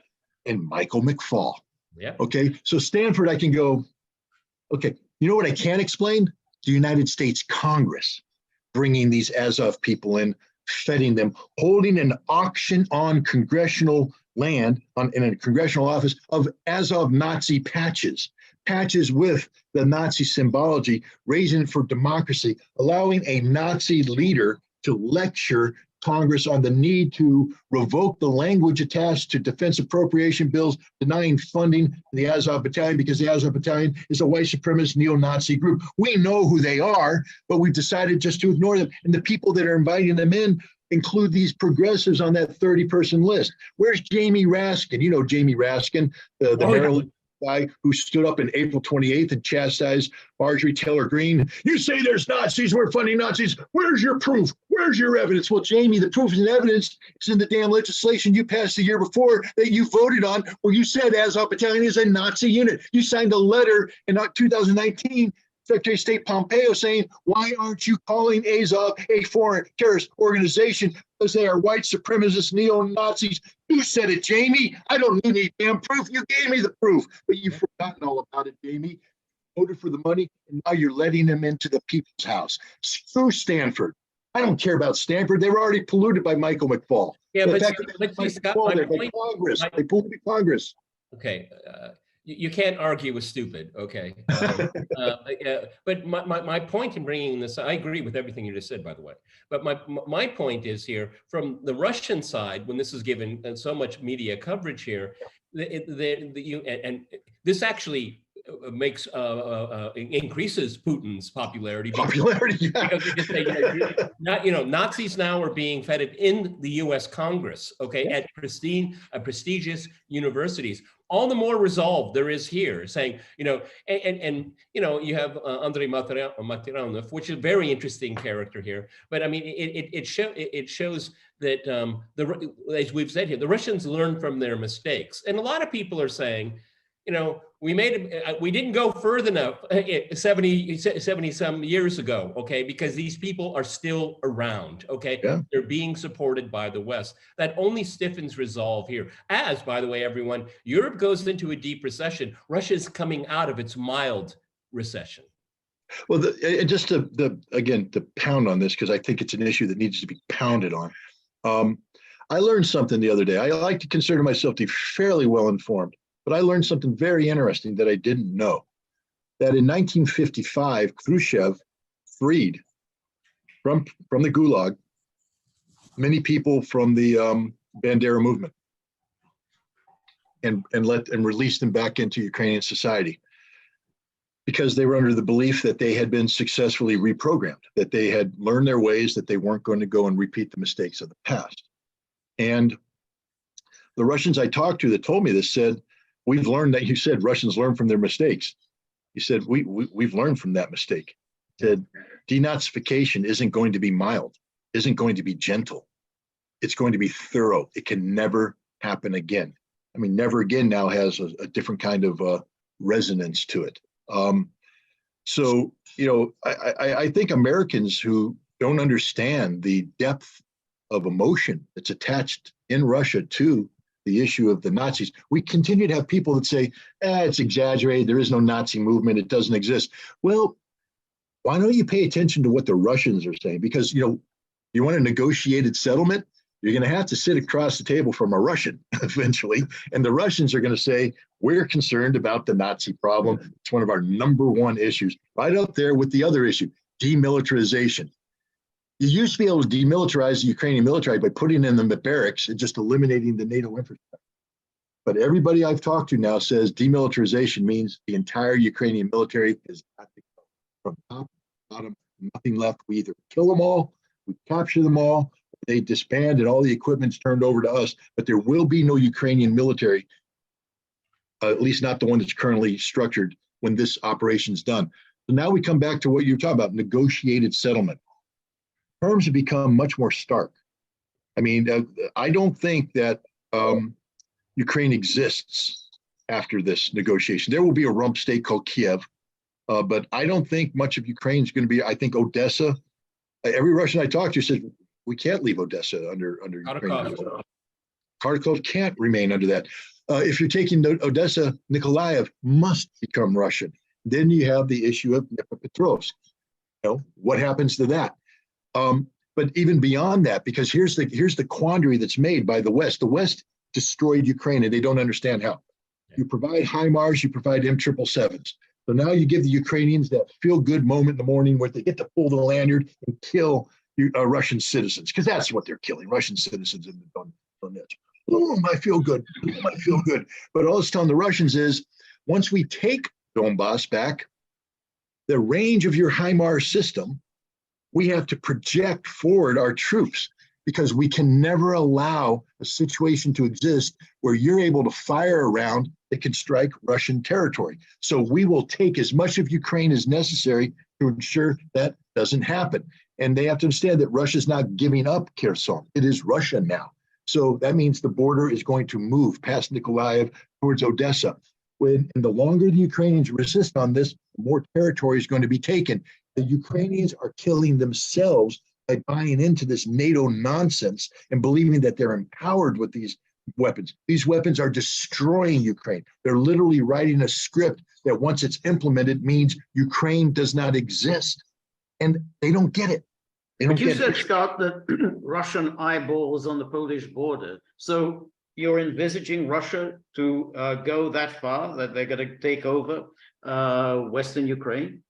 and Michael McFaul. Yeah. Okay, so Stanford, I can go, okay, you know what I can't explain? The United States Congress bringing these Azov people in, feeding them, holding an auction on congressional land, in a congressional office, of Azov Nazi patches with the Nazi symbology, raising it for democracy, allowing a Nazi leader to lecture Congress on the need to revoke the language attached to defense appropriation bills, denying funding to the Azov Battalion, because the Azov Battalion is a white supremacist neo-Nazi group. We know who they are, but we've decided just to ignore them. And the people that are inviting them in include these progressives on that 30-person list. Where's Jamie Raskin? You know Jamie Raskin, the Maryland guy who stood up in April 28th and chastised Marjorie Taylor Greene. You say there's Nazis, we're funding Nazis. Where's your proof? Where's your evidence? Well, Jamie, the proof and evidence is in the damn legislation you passed the year before that you voted on, where you said Azov Battalion is a Nazi unit. You signed a letter in 2019, Secretary of State Pompeo, saying, why aren't you calling Azov a foreign terrorist organization? Because they are white supremacist neo-Nazis. You said it, Jamie. I don't need any damn proof. You gave me the proof, but you've forgotten all about it, Jamie. Voted for the money, and now you're letting them into the people's house. Screw Stanford. I don't care about Stanford. They were already polluted by Michael McFaul. Yeah, but Scott, Congress. They polluted Congress. Okay. You can't argue with stupid, okay? But my point in bringing this, I agree with everything you just said, by the way. But my point is here, from the Russian side, when this is given so much media coverage here, and this actually makes increases Putin's popularity. Yeah. Because they just say, Nazis now are being feted in the U.S. Congress, okay, at prestigious universities. All the more resolve there is here, saying, you have Andrei Matiranov, which is a very interesting character here. But it shows that as we've said here, the Russians learn from their mistakes, and a lot of people are saying, we didn't go further enough 70 some years ago, okay, because these people are still around, okay? Yeah. They're being supported by the West. That only stiffens resolve here. As, by the way, everyone, Europe goes into a deep recession. Russia's coming out of its mild recession. Well, just to pound on this, because I think it's an issue that needs to be pounded on. I learned something the other day. I like to consider myself to be fairly well informed. But I learned something very interesting that I didn't know. That in 1955, Khrushchev freed from the Gulag many people from the Bandera movement and released them back into Ukrainian society, because they were under the belief that they had been successfully reprogrammed, that they had learned their ways, that they weren't going to go and repeat the mistakes of the past. And the Russians I talked to that told me this said, we've learned that. You said Russians learn from their mistakes. He said, we've learned from that mistake. He said, denazification isn't going to be mild, isn't going to be gentle. It's going to be thorough. It can never happen again. I mean, never again now has a different kind of resonance to it. So, you know, I think Americans who don't understand the depth of emotion that's attached in Russia to the issue of the Nazis, we continue to have people that say, it's exaggerated, there is no Nazi movement, it doesn't exist. Well, why don't you pay attention to what the Russians are saying? Because, you know, you want a negotiated settlement, you're going to have to sit across the table from a Russian eventually. And the Russians are going to say, we're concerned about the Nazi problem. It's one of our #1 issues, right up there with the other issue, demilitarization. You used to be able to demilitarize the Ukrainian military by putting in them at barracks and just eliminating the NATO infrastructure. But everybody I've talked to now says demilitarization means the entire Ukrainian military is got to go from top to bottom, nothing left. We either kill them all, we capture them all, they disband and all the equipment's turned over to us, but there will be no Ukrainian military, at least not the one that's currently structured when this operation's done. So now we come back to what you're talking about, negotiated settlement. Terms have become much more stark. I mean, I don't think that Ukraine exists after this negotiation. There will be a rump state called Kiev, but I don't think much of Ukraine is going to be, I think Odessa, every Russian I talk to says, we can't leave Odessa under Ukraine. Kharkov can't remain under that. If you're taking Odessa, Nikolaev must become Russian. Then you have the issue of Dnipropetrovsk. You know, what happens to that? But even beyond that, because here's the quandary that's made by the West. The West destroyed Ukraine, and they don't understand how. You provide HIMARS, you provide M777s. So now you give the Ukrainians that feel-good moment in the morning where they get to pull the lanyard and kill Russian citizens, because that's what they're killing, Russian citizens in the Donetsk. Oh, I feel good. I feel good. But all it's telling the Russians is, once we take Donbass back, the range of your HIMARS system, we have to project forward our troops, because we can never allow a situation to exist where you're able to fire a round that can strike Russian territory. So we will take as much of Ukraine as necessary to ensure that doesn't happen. And they have to understand that Russia's not giving up Kherson. It is Russia now. So that means the border is going to move past Nikolaev towards Odessa. And the longer the Ukrainians resist on this, the more territory is going to be taken. The Ukrainians are killing themselves by buying into this NATO nonsense and believing that they're empowered with these weapons. These weapons are destroying Ukraine. They're literally writing a script that once it's implemented means Ukraine does not exist. And they don't get it. But you said, Scott, that Russian eyeballs on the Polish border. So you're envisaging Russia to go that far, that they're going to take over Western Ukraine?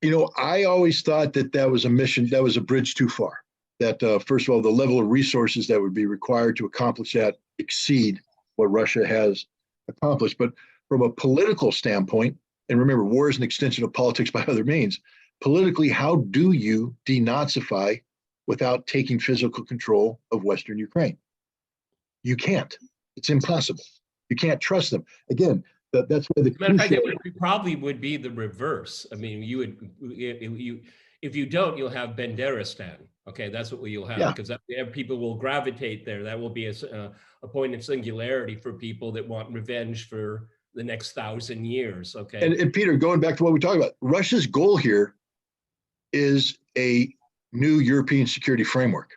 You know, I always thought that that was a mission, that was a bridge too far. That, first of all, the level of resources that would be required to accomplish that exceed what Russia has accomplished. But from a political standpoint, and remember, war is an extension of politics by other means. Politically, how do you denazify without taking physical control of Western Ukraine? You can't. It's impossible. You can't trust them. Again, that's why the matter of fact, it probably would be the reverse. I mean, if you don't, you'll have Banderistan. Okay, that's what you'll have, because people will gravitate there. That will be a point of singularity for people that want revenge for the next 1,000 years. Okay. And Peter, going back to what we talked about, Russia's goal here is a new European security framework.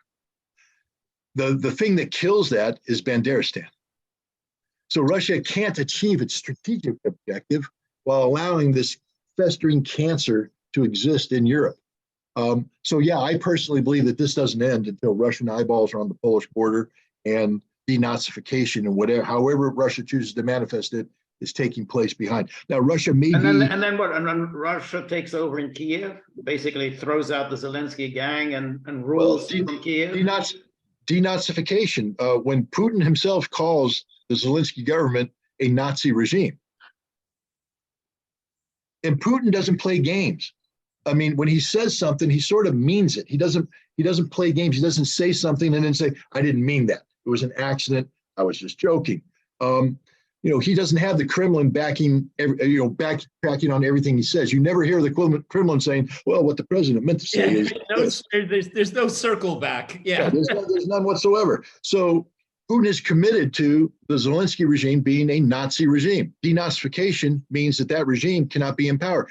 The thing that kills that is Banderistan. So Russia can't achieve its strategic objective while allowing this festering cancer to exist in Europe. So yeah, I personally believe that this doesn't end until Russian eyeballs are on the Polish border and denazification and whatever, however Russia chooses to manifest it, is taking place behind. Now, Russia may And be. then what? And then Russia takes over in Kiev, basically throws out the Zelensky gang and rules from Kiev. Denazification. When Putin himself calls the Zelensky government a Nazi regime, and Putin doesn't play games. I mean, when he says something, he sort of means it. He doesn't play games. He doesn't say something and then say, "I didn't mean that. It was an accident. I was just joking." He doesn't have the Kremlin backing, backtracking on everything he says. You never hear the Kremlin saying, "Well, what the president meant to say is." There's no circle back. Yeah, there's none whatsoever. So Putin is committed to the Zelensky regime being a Nazi regime. Denazification means that regime cannot be in power.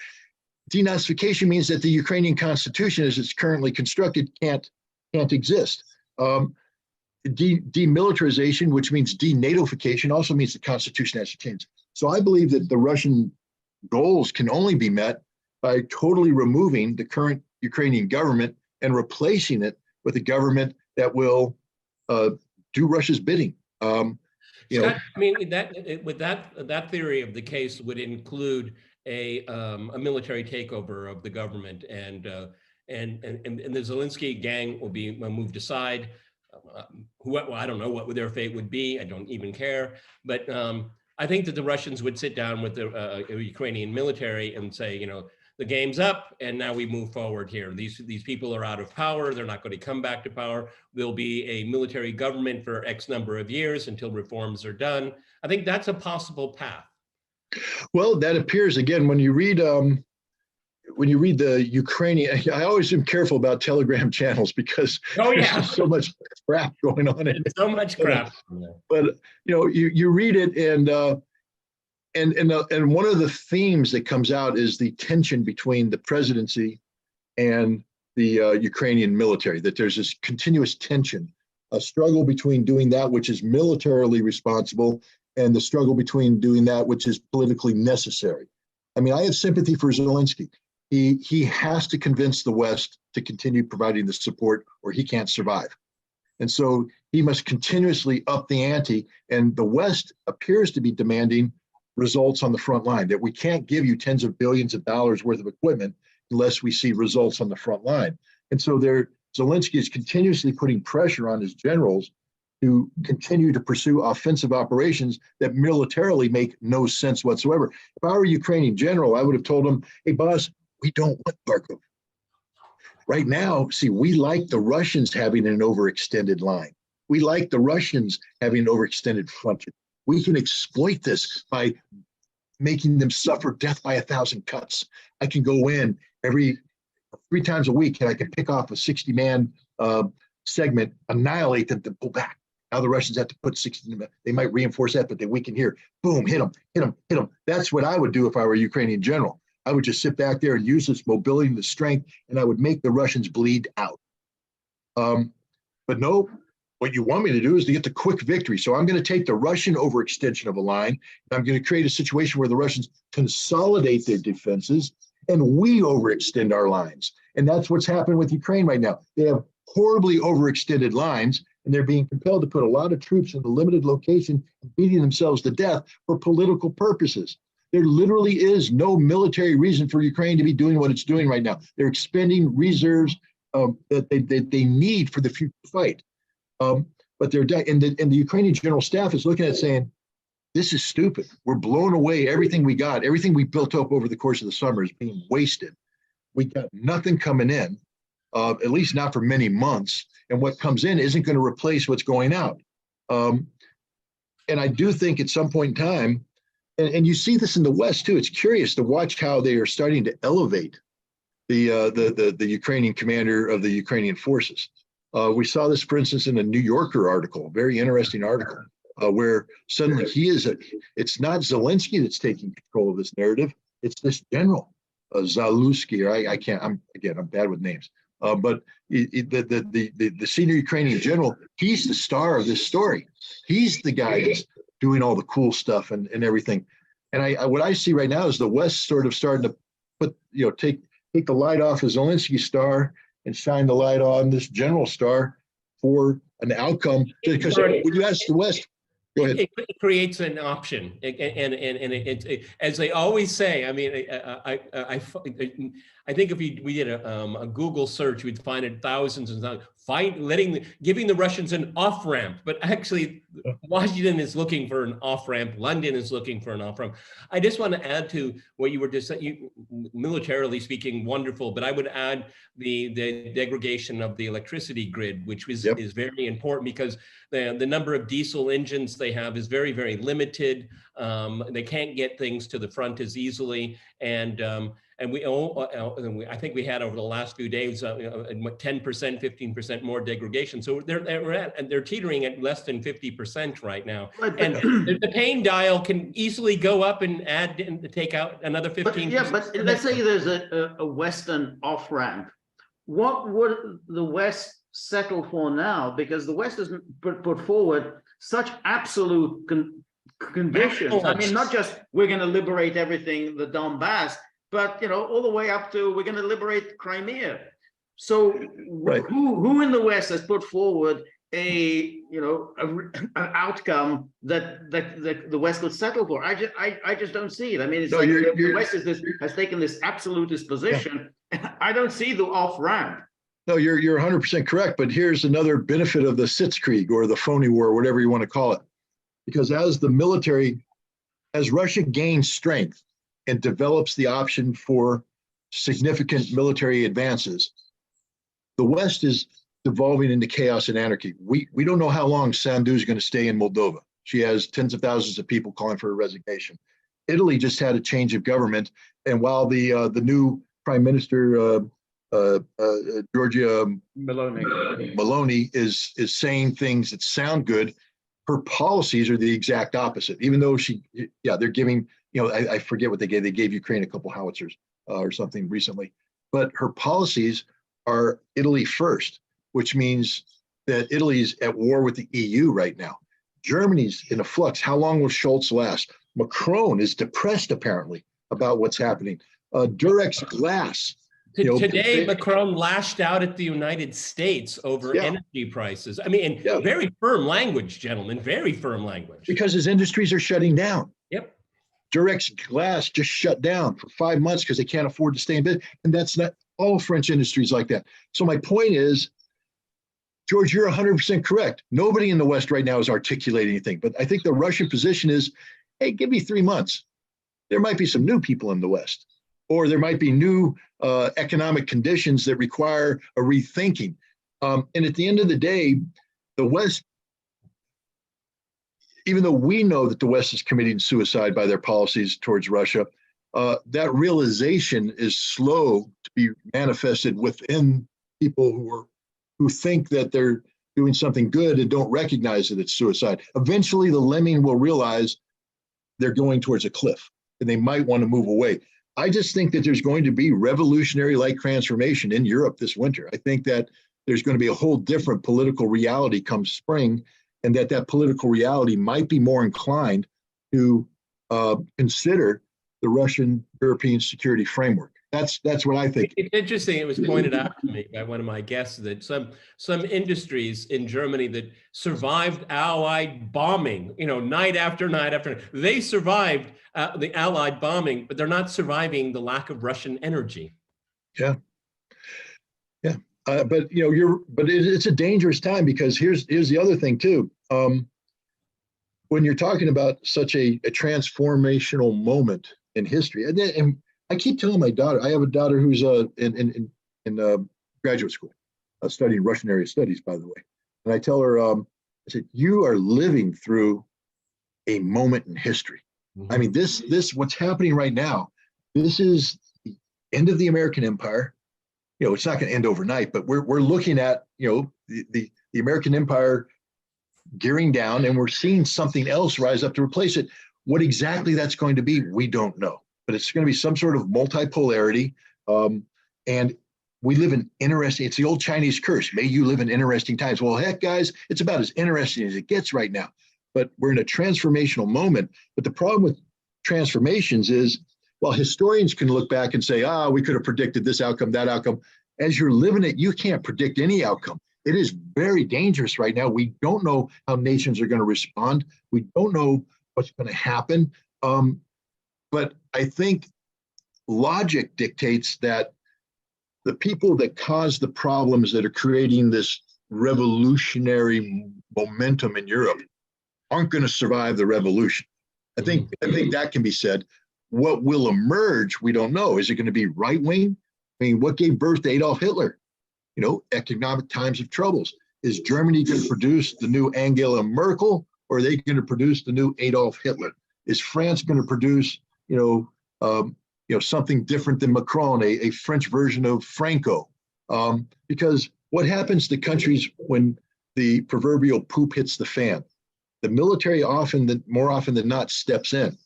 Denazification means that the Ukrainian constitution, as it's currently constructed, can't exist. Demilitarization, which means denatofication, also means the constitution has to change. So I believe that the Russian goals can only be met by totally removing the current Ukrainian government and replacing it with a government that will do Russia's bidding. Scott, I mean, that theory of the case would include a military takeover of the government, and the Zelensky gang will be moved aside. I don't know what their fate would be. I don't even care. But I think that the Russians would sit down with the Ukrainian military and say, the game's up, and now we move forward here. These people are out of power. They're not going to come back to power. There'll be a military government for X number of years until reforms are done. I think that's a possible path. Well, that appears, again, when you read the Ukrainian, I always am careful about Telegram channels because there's just so much crap going on in it. So much crap. But you read it, and one of the themes that comes out is the tension between the presidency and the Ukrainian military. That there's this continuous tension, a struggle between doing that which is militarily responsible and the struggle between doing that which is politically necessary. I mean, I have sympathy for Zelensky. He has to convince the West to continue providing the support, or he can't survive. And so he must continuously up the ante. And the West appears to be demanding results on the front line, that we can't give you tens of billions of dollars worth of equipment unless we see results on the front line. And so Zelensky is continuously putting pressure on his generals to continue to pursue offensive operations that militarily make no sense whatsoever. If I were a Ukrainian general, I would have told him, "Hey, boss, we don't want Kharkov. Right now, see, we like the Russians having an overextended line. We like the Russians having an overextended frontage. We can exploit this by making them suffer death by 1,000 cuts. I can go in every 3 times a week and I can pick off a 60-man segment, annihilate them, then pull back. Now the Russians have to put 60, they might reinforce that, but they weaken here. Boom, hit them, hit them, hit them. That's what I would do if I were a Ukrainian general. I would just sit back there and use this mobility and the strength, and I would make the Russians bleed out. But no, what you want me to do is to get the quick victory. So I'm going to take the Russian overextension of a line, and I'm going to create a situation where the Russians consolidate their defenses, and we overextend our lines. And that's what's happened with Ukraine right now. They have horribly overextended lines, and they're being compelled to put a lot of troops in a limited location, beating themselves to death for political purposes. There literally is no military reason for Ukraine to be doing what it's doing right now. They're expending reserves that they need for the future fight. But they're and the Ukrainian general staff is looking at it saying, this is stupid. We're blowing away everything we got. Everything we built up over the course of the summer is being wasted. We got nothing coming in, at least not for many months. And what comes in isn't going to replace what's going out. And I do think at some point in time, and you see this in the West too, it's curious to watch how they are starting to elevate the Ukrainian commander of the Ukrainian forces. We saw this, for instance, in a New Yorker article, a very interesting article, where suddenly it's not Zelensky that's taking control of this narrative, it's this general, Zaluzhky, or I'm bad with names, but the senior Ukrainian general, he's the star of this story. He's the guy that's doing all the cool stuff and everything. And what I see right now is the West sort of starting to put, take the light off of Zelensky's star and shine the light on this general star for an outcome, because when you ask the West, go ahead. It creates an option, as they always say. I mean, I think if we did a Google search, we'd find it thousands and thousands. Giving the Russians an off ramp, but actually, Washington is looking for an off ramp. London is looking for an off ramp. I just want to add to what you were just saying. Militarily speaking, wonderful, but I would add the degradation of the electricity grid, which is very important, because the number of diesel engines they have is very, very limited. They can't get things to the front as easily, and I think we had over the last few days 10%, 15% more degradation. So they're teetering at less than 50% right now. And the pain dial can easily go up and add and take out another 15%. But let's say there's a Western off ramp. What would the West settle for now? Because the West has put forward such absolute conditions. I mean, not just we're going to liberate everything, the Donbass, but all the way up to we're going to liberate Crimea. So who in the West has put forward an outcome that the West could settle for? I just don't see it. I mean, it's the West has taken this absolutist position. Yeah. I don't see the off ramp. No, you're 100% correct. But here's another benefit of the Sitzkrieg, or the phony war, whatever you want to call it, because as Russia gains strength and develops the option for significant military advances, the West is devolving into chaos and anarchy. We don't know how long Sandu is going to stay in Moldova. She has tens of thousands of people calling for her resignation. Italy just had a change of government, and while the new Prime Minister Giorgia Meloni is saying things that sound good, her policies are the exact opposite. Even though they're giving, I forget what they gave. They gave Ukraine a couple howitzers or something recently, but her policies are Italy first, which means that Italy's at war with the EU right now. Germany's in a flux. How long will Scholz last? Macron is depressed apparently about what's happening. Durex Glass. Today, Macron lashed out at the United States over energy prices. I mean, very firm language, gentlemen, very firm language. Because his industries are shutting down. Yep. Durex Glass just shut down for 5 months because they can't afford to stay in business. And that's not all French industries like that. So my point is, George, you're 100% correct. Nobody in the West right now is articulating anything. But I think the Russian position is, hey, give me 3 months. There might be some new people in the West, or there might be new economic conditions that require a rethinking. And at the end of the day, the West, even though we know that the West is committing suicide by their policies towards Russia, that realization is slow to be manifested within people who think that they're doing something good and don't recognize that it's suicide. Eventually, the lemming will realize they're going towards a cliff and they might want to move away. I just think that there's going to be revolutionary-like transformation in Europe this winter. I think that there's going to be a whole different political reality come spring, and that political reality might be more inclined to consider the Russian-European security framework. That's what I think. It's interesting. It was pointed out to me by one of my guests that some industries in Germany that survived Allied bombing, night after night after night, they survived the Allied bombing, but they're not surviving the lack of Russian energy. Yeah. But it's a dangerous time, because here's the other thing too. When you're talking about such a transformational moment in history, and I keep telling my daughter, I have a daughter who's in graduate school, studying Russian area studies, by the way. And I tell her, I said, you are living through a moment in history. Mm-hmm. I mean, this what's happening right now, this is the end of the American Empire. It's not going to end overnight, but we're looking at, the American Empire gearing down, and we're seeing something else rise up to replace it. What exactly that's going to be, we don't know. But it's going to be some sort of multipolarity. And we live in it's the old Chinese curse. May you live in interesting times. Well, heck, guys, it's about as interesting as it gets right now. But we're in a transformational moment. But the problem with transformations is, while historians can look back and say, we could have predicted this outcome, that outcome. As you're living it, you can't predict any outcome. it is very dangerous right now. We don't know how nations are going to respond. We don't know what's going to happen. But I think logic dictates that the people that cause the problems that are creating this revolutionary momentum in Europe aren't going to survive the revolution. I think that can be said. What will emerge, we don't know. Is it going to be right wing? I mean, what gave birth to Adolf Hitler? You know, economic times of troubles. Is Germany going to produce the new Angela Merkel, or are they going to produce the new Adolf Hitler? Is France going to produce, something different than Macron, a French version of Franco? Because what happens to countries when the proverbial poop hits the fan? The military more often than not steps in.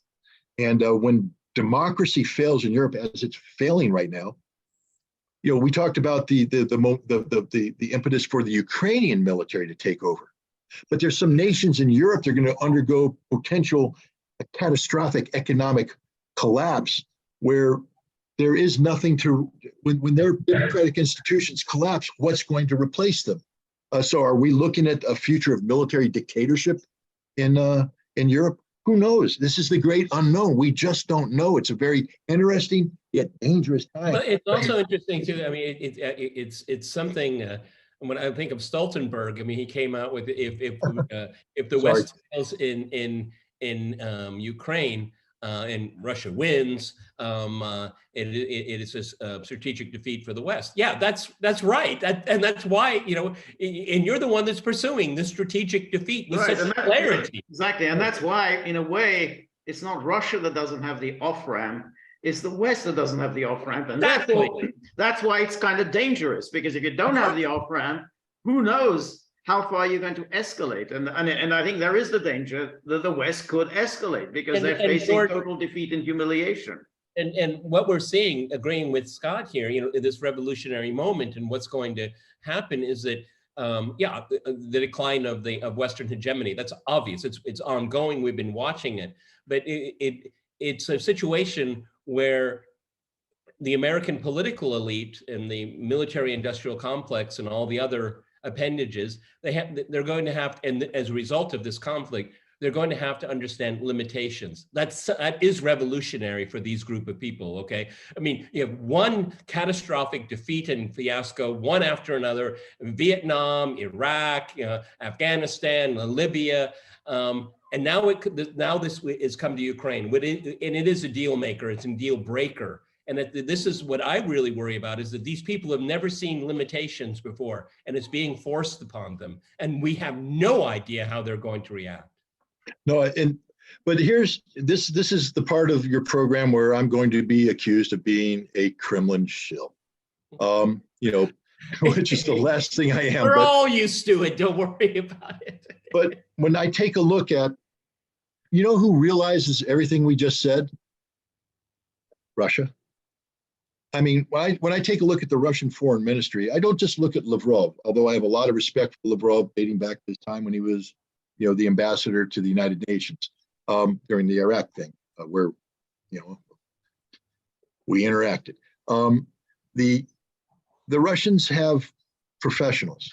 And when democracy fails in Europe, as it's failing right now, we talked about the impetus for the Ukrainian military to take over. But there's some nations in Europe that are going to undergo potential catastrophic economic collapse where there is nothing to, when their democratic institutions collapse, what's going to replace them? So are we looking at a future of military dictatorship in Europe? Who knows? This is the great unknown. We just don't know. It's a very interesting yet dangerous time. But it's also interesting too. I mean, it's something. When I think of Stoltenberg, I mean, he came out with if the West fails in Ukraine and Russia wins, it is a strategic defeat for the West. Yeah, that's right. And that's why, and you're the one that's pursuing the strategic defeat with such clarity. Exactly. And that's why, in a way, it's not Russia that doesn't have the off-ramp. It's the West that doesn't have the off-ramp. And therefore, that's why it's kind of dangerous, because if you don't have the off-ramp, who knows how far you're going to escalate. And I think there is the danger that the West could escalate because they're facing total defeat and humiliation. And what we're seeing, agreeing with Scott here, this revolutionary moment, and what's going to happen is that, the decline of Western hegemony. That's obvious. It's ongoing. We've been watching it, but it's a situation where the American political elite and the military-industrial complex and all the other appendages, they're going to have, and as a result of this conflict, they're going to have to understand limitations. That is revolutionary for these group of people, okay? I mean, you have one catastrophic defeat and fiasco, one after another, Vietnam, Iraq, Afghanistan, Libya, and now this has come to Ukraine, and it is a deal maker, it's a deal breaker. And this is what I really worry about, is that these people have never seen limitations before, and it's being forced upon them. And we have no idea how they're going to react. No, but this is the part of your program where I'm going to be accused of being a Kremlin shill. Which is the last thing I am. We're all used to it, don't worry about it. But when I take a look at, who realizes everything we just said? Russia. I mean, when I take a look at the Russian foreign ministry, I don't just look at Lavrov, although I have a lot of respect for Lavrov dating back to his time when he was, the ambassador to the United Nations during the Iraq thing, where, we interacted. The Russians have professionals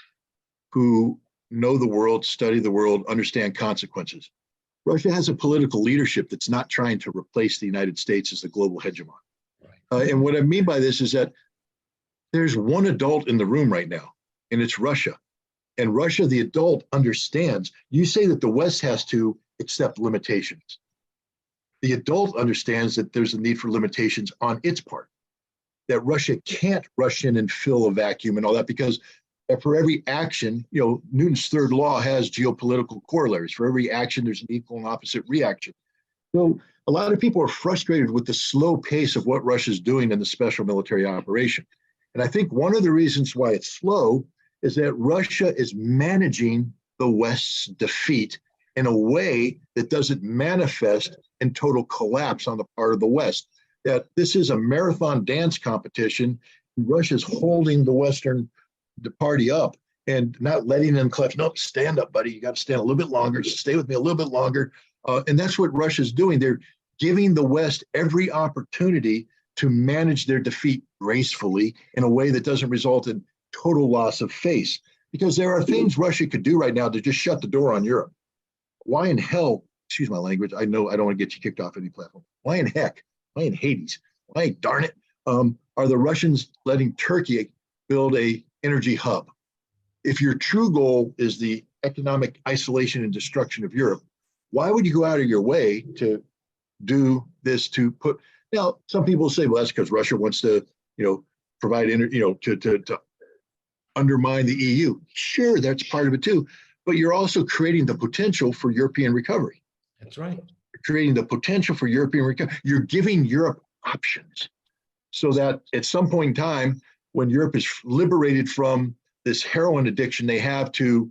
who know the world, study the world, understand consequences. Russia has a political leadership that's not trying to replace the United States as the global hegemon. And what I mean by this is that there's one adult in the room right now, and it's Russia. And Russia, the adult, understands. You say that the West has to accept limitations. The adult understands that there's a need for limitations on its part, that Russia can't rush in and fill a vacuum and all that, because for every action, Newton's third law has geopolitical corollaries. For every action, there's an equal and opposite reaction. So a lot of people are frustrated with the slow pace of what Russia's doing in the special military operation. And I think one of the reasons why it's slow is that Russia is managing the West's defeat in a way that doesn't manifest in total collapse on the part of the West. That this is a marathon dance competition. Russia's holding the Western party up and not letting them collapse. Nope, stand up, buddy. You got to stand a little bit longer. Just stay with me a little bit longer. And that's what Russia's doing. They're giving the West every opportunity to manage their defeat gracefully in a way that doesn't result in total loss of face. because there are things Russia could do right now to just shut the door on Europe. Why in hell, excuse my language, I know I don't want to get you kicked off any platform. Why in heck, why in Hades, why darn it, are the Russians letting Turkey build a energy hub? If your true goal is the economic isolation and destruction of Europe, why would you go out of your way to do this to put, now, some people say, well, that's because Russia wants to, provide energy, to undermine the EU. Sure, that's part of it too, but you're also creating the potential for European recovery. That's right. You're creating the potential for European recovery. You're giving Europe options so that at some point in time, when Europe is liberated from this heroin addiction they have to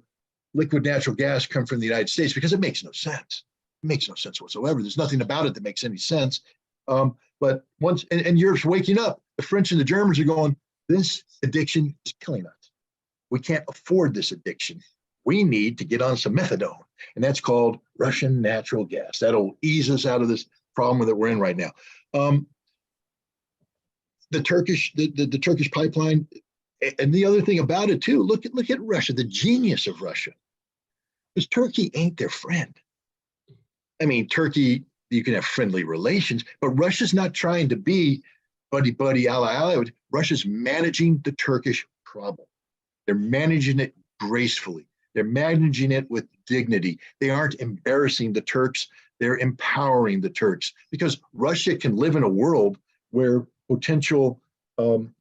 liquid natural gas come from the United States, because it makes no sense. It makes no sense whatsoever. There's nothing about it that makes any sense. But once, and Europe's waking up, the French and the Germans are going, this addiction is killing us. We can't afford this addiction. We need to get on some methadone, and that's called Russian natural gas. That'll ease us out of this problem that we're in right now. The Turkish pipeline, and the other thing about it too, look at Russia, the genius of Russia, because Turkey ain't their friend. I mean, Turkey, you can have friendly relations, but Russia's not trying to be buddy, ally. Russia's managing the Turkish problem. They're managing it gracefully. They're managing it with dignity. They aren't embarrassing the Turks. They're empowering the Turks, because Russia can live in a world where potential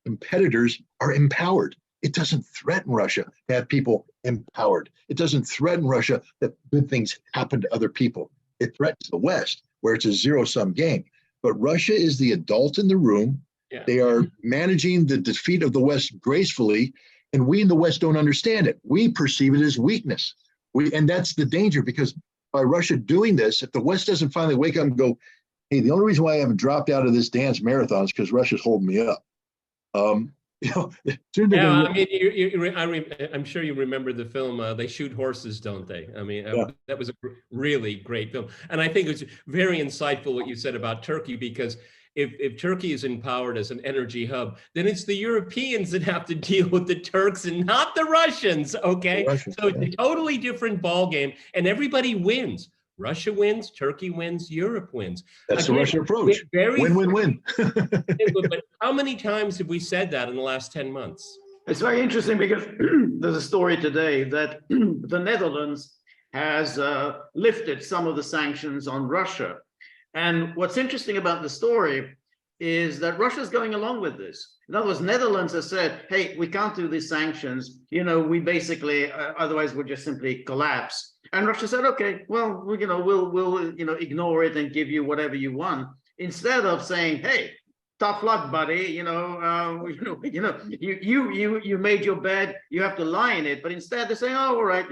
competitors are empowered. It doesn't threaten Russia to have people empowered. It doesn't threaten Russia that good things happen to other people. It threatens the West, where it's a zero-sum game. But Russia is the adult in the room. Yeah. They are managing the defeat of the West gracefully, and we in the West don't understand it. We perceive it as weakness. And that's the danger, because by Russia doing this, if the West doesn't finally wake up and go, hey, the only reason why I haven't dropped out of this dance marathon is because Russia's holding me up. Yeah, I mean, I'm sure you remember the film, They Shoot Horses, Don't They? I mean, yeah. That was a really great film. And I think it was very insightful what you said about Turkey, because if Turkey is empowered as an energy hub, then it's the Europeans that have to deal with the Turks and not the Russians, okay? So it's a totally different ballgame, and everybody wins. Russia wins, Turkey wins, Europe wins. That's the Russian approach. Win. But how many times have we said that in the last 10 months? It's very interesting, because there's a story today that the Netherlands has lifted some of the sanctions on Russia. And what's interesting about the story is that Russia's going along with this. In other words, Netherlands has said, hey, we can't do these sanctions. We basically, otherwise we'll just simply collapse. And Russia said, okay, well, we'll ignore it and give you whatever you want, instead of saying, hey, tough luck, buddy. You made your bed, you have to lie in it. But instead they're saying, oh, all right,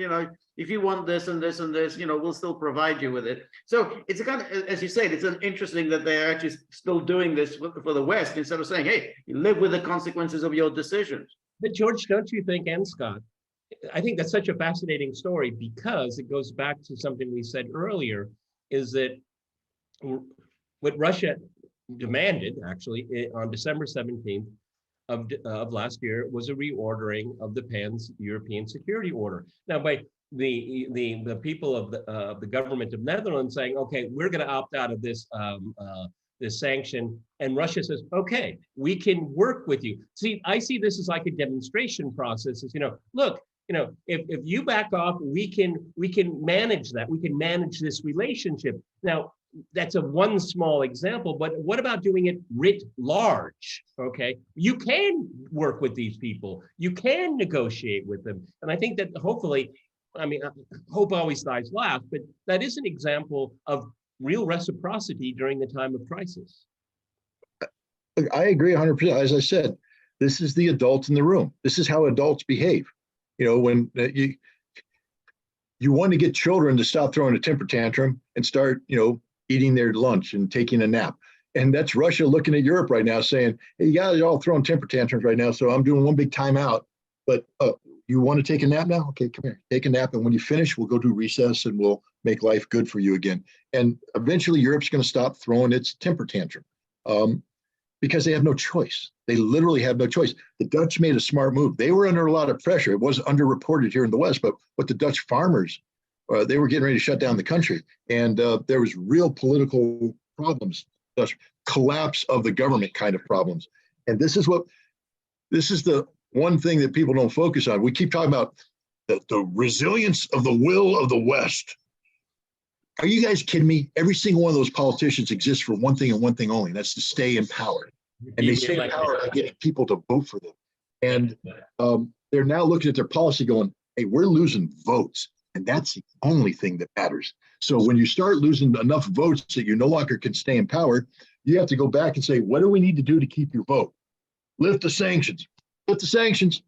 if you want this and this and this, we'll still provide you with it. So it's a kind of, as you said, it's interesting that they're actually still doing this for the West, instead of saying, hey, you live with the consequences of your decisions. But George, don't you think, and Scott, I think that's such a fascinating story, because it goes back to something we said earlier, is that what Russia demanded, actually, on December 17th of last year, was a reordering of the Pan-European Security Order. Now, by the people of the government of Netherlands saying, okay, we're going to opt out of this this sanction, and Russia says, okay, we can work with you. See, I see this as like a demonstration process. Is, look, if you back off, we can manage that. We can manage this relationship. Now, that's one small example, but what about doing it writ large? Okay, you can work with these people. You can negotiate with them, and I think that hopefully, hope always dies last, but that is an example of real reciprocity during the time of crisis. I agree 100%. As I said, this is the adult in the room. This is how adults behave. When you want to get children to stop throwing a temper tantrum and start, eating their lunch and taking a nap. And that's Russia looking at Europe right now saying, hey, you guys are all throwing temper tantrums right now, so I'm doing one big timeout. But you want to take a nap now? Okay, come here, take a nap. And when you finish, we'll go do recess and we'll make life good for you again. And eventually Europe's going to stop throwing its temper tantrum. because they have no choice. They literally have no choice. The Dutch made a smart move. They were under a lot of pressure. It was underreported here in the West, but what the Dutch farmers, they were getting ready to shut down the country. And there was real political problems, Dutch collapse of the government kind of problems. And this is the one thing that people don't focus on. We keep talking about the resilience of the will of the West. Are you guys kidding me? Every single one of those politicians exists for one thing and one thing only. That's to stay in power. And they stay in power by getting people to vote for them. And they're now looking at their policy going, hey, we're losing votes. And that's the only thing that matters. So when you start losing enough votes that you no longer can stay in power, you have to go back and say, what do we need to do to keep your vote? Lift the sanctions. Lift the sanctions.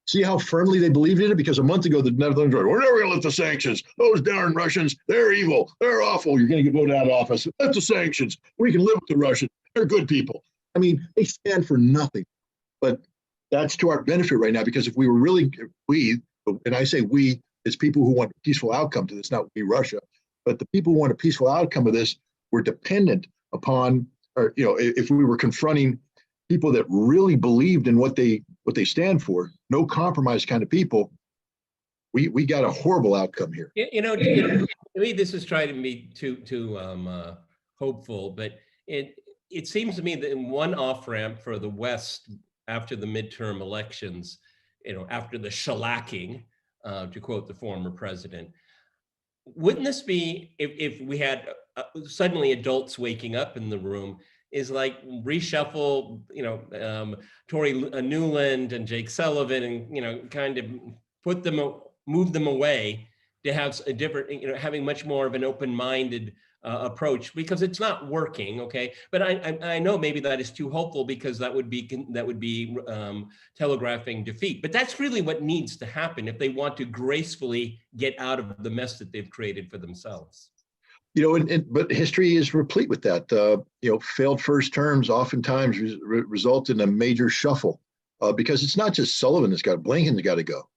See how firmly they believed in it? Because a month ago, the Netherlands were, we're never going to lift the sanctions. Those darn Russians, they're evil. They're awful. You're going to get voted out of office. Lift the sanctions. We can live with the Russians. They're good people. I mean, they stand for nothing. But that's to our benefit right now, because if we were really, and I say we, it's people who want a peaceful outcome to this, not we, Russia, but the people who want a peaceful outcome of this were dependent upon, or, if we were confronting people that really believed in what they stand for, no compromise kind of people, we got a horrible outcome here. To me, this is trying to be too hopeful, but it seems to me that one off-ramp for the West after the midterm elections, after the shellacking, to quote the former president, wouldn't this be, if we had suddenly adults waking up in the room, is like reshuffle, Tory Newland and Jake Sullivan, and kind of move them away to have a different, having much more of an open-minded approach, because it's not working. Okay, but I know maybe that is too hopeful, because that would be telegraphing defeat. But that's really what needs to happen if they want to gracefully get out of the mess that they've created for themselves. But history is replete with that. Failed first terms oftentimes result in a major shuffle, because it's not just Sullivan that's got, Blinken's got to go.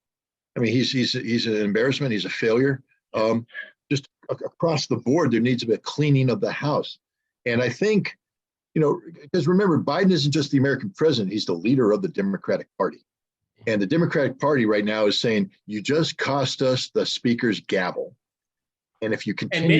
I mean, he's an embarrassment. He's a failure. Just across the board, there needs to be a cleaning of the house. And I think, because remember, Biden isn't just the American president; he's the leader of the Democratic Party. And the Democratic Party right now is saying, "You just cost us the speaker's gavel." And if you continue,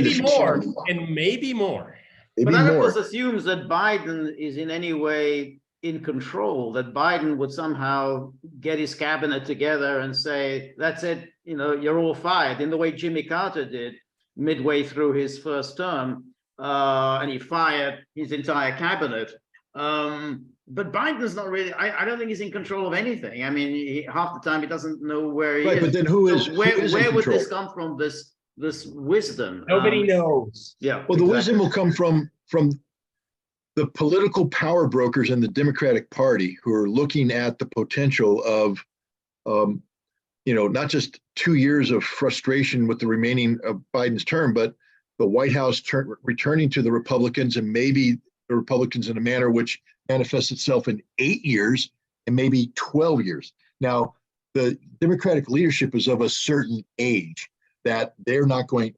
and maybe more. But that, of course, assumes that Biden is in any way in control, that Biden would somehow get his cabinet together and say, that's it, you're all fired, in the way Jimmy Carter did midway through his first term, and he fired his entire cabinet. But Biden's not really, I don't think he's in control of anything. I mean, half the time he doesn't know where he is. But then who is where would this come from, this wisdom? Nobody knows. Yeah. Well, the wisdom will come from the political power brokers in the Democratic Party, who are looking at the potential of, not just 2 years of frustration with the remaining of Biden's term, but the White House returning to the Republicans, and maybe the Republicans in a manner which manifests itself in 8 years and maybe 12 years. Now, the Democratic leadership is of a certain age that they're not going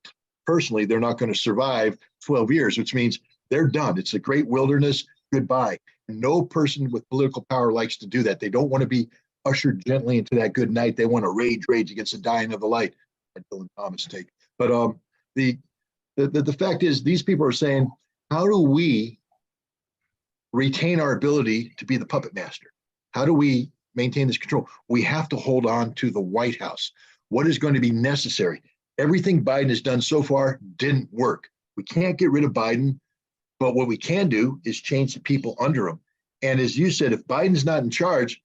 to survive 12 years, which means they're done. It's a great wilderness. Goodbye. No person with political power likes to do that. They don't want to be ushered gently into that good night. They want to rage against the dying of the light. Dylan Thomas take. But the fact is, these people are saying, how do we retain our ability to be the puppet master? How do we maintain this control? We have to hold on to the White House. What is going to be necessary? Everything Biden has done so far didn't work. We can't get rid of Biden, but what we can do is change the people under him. And as you said, if Biden's not in charge,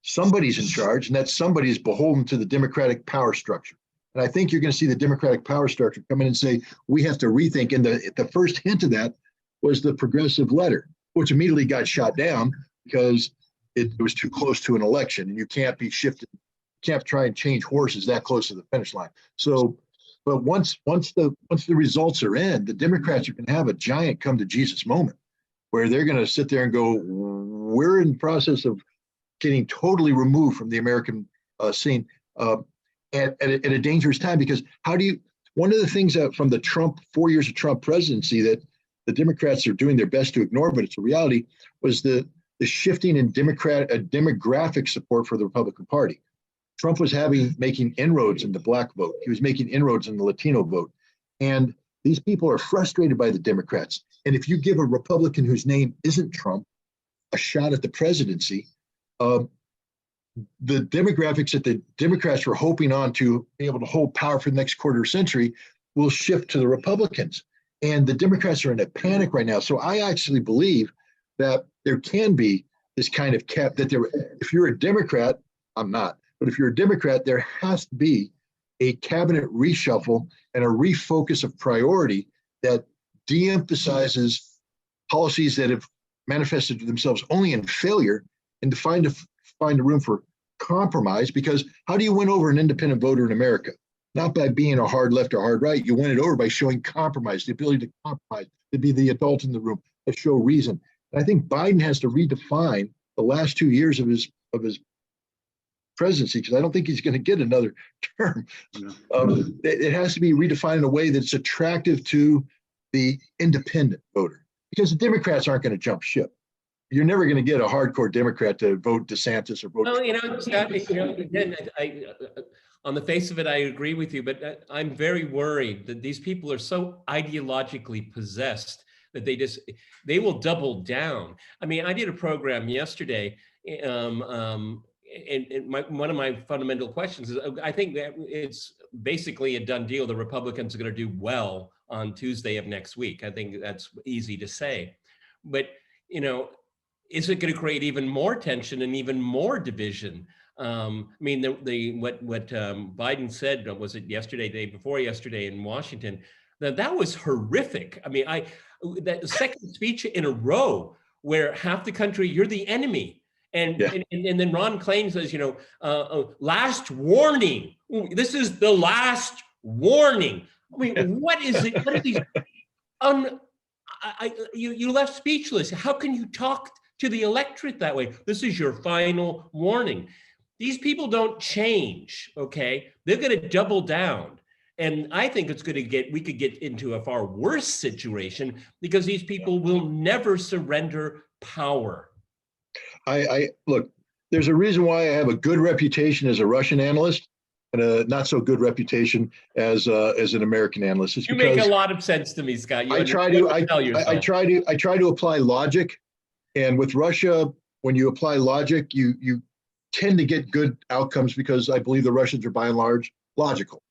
somebody's in charge, and that somebody is beholden to the Democratic power structure. And I think you're going to see the Democratic power structure come in and say, we have to rethink. And the first hint of that was the progressive letter, which immediately got shot down because it was too close to an election, and you can't be shifted. You can't try and change horses that close to the finish line. So, but once the results are in, the Democrats are going to have a giant come to Jesus moment, where they're going to sit there and go, we're in the process of getting totally removed from the American scene at a dangerous time. Because one of the things that from the 4 years of Trump presidency that the Democrats are doing their best to ignore, but it's a reality, was the shifting in demographic support for the Republican Party. Trump was making inroads in the black vote. He was making inroads in the Latino vote. And these people are frustrated by the Democrats. And if you give a Republican whose name isn't Trump a shot at the presidency, the demographics that the Democrats were hoping on to be able to hold power for the next quarter century will shift to the Republicans. And the Democrats are in a panic right now. So I actually believe that there can be this kind of cap that if you're a Democrat, I'm not, but if you're a Democrat, there has to be a cabinet reshuffle and a refocus of priority that de-emphasizes policies that have manifested themselves only in failure, and to find a room for compromise. Because how do you win over an independent voter in America? Not by being a hard left or hard right. You win it over by showing compromise, the ability to compromise, to be the adult in the room, to show reason. And I think Biden has to redefine the last 2 years of his presidency, because I don't think he's going to get another term. It has to be redefined in a way that's attractive to the independent voter, because the Democrats aren't going to jump ship. You're never going to get a hardcore Democrat to vote DeSantis or vote. No, Scott, again, on the face of it, I agree with you, but I'm very worried that these people are so ideologically possessed that they will double down. I mean, I did a program yesterday, and one of my fundamental questions is, I think that it's basically a done deal. The Republicans are going to do well on Tuesday of next week. I think that's easy to say, but is it going to create even more tension and even more division? I mean, what Biden said, was it yesterday, day before yesterday in Washington, that was horrific. I mean, that second speech in a row where half the country, you're the enemy. And then Ron Klain says, last warning. This is the last warning. I mean, what is it? What are these? You left speechless. How can you talk to the electorate that way? This is your final warning. These people don't change, okay? They're going to double down. And I think we could get into a far worse situation, because these people will never surrender power. I look, there's a reason why I have a good reputation as a Russian analyst and a not so good reputation as an American analyst. You make a lot of sense to me, Scott. I try to apply logic, and with Russia, when you apply logic, you tend to get good outcomes, because I believe the Russians are by and large logical.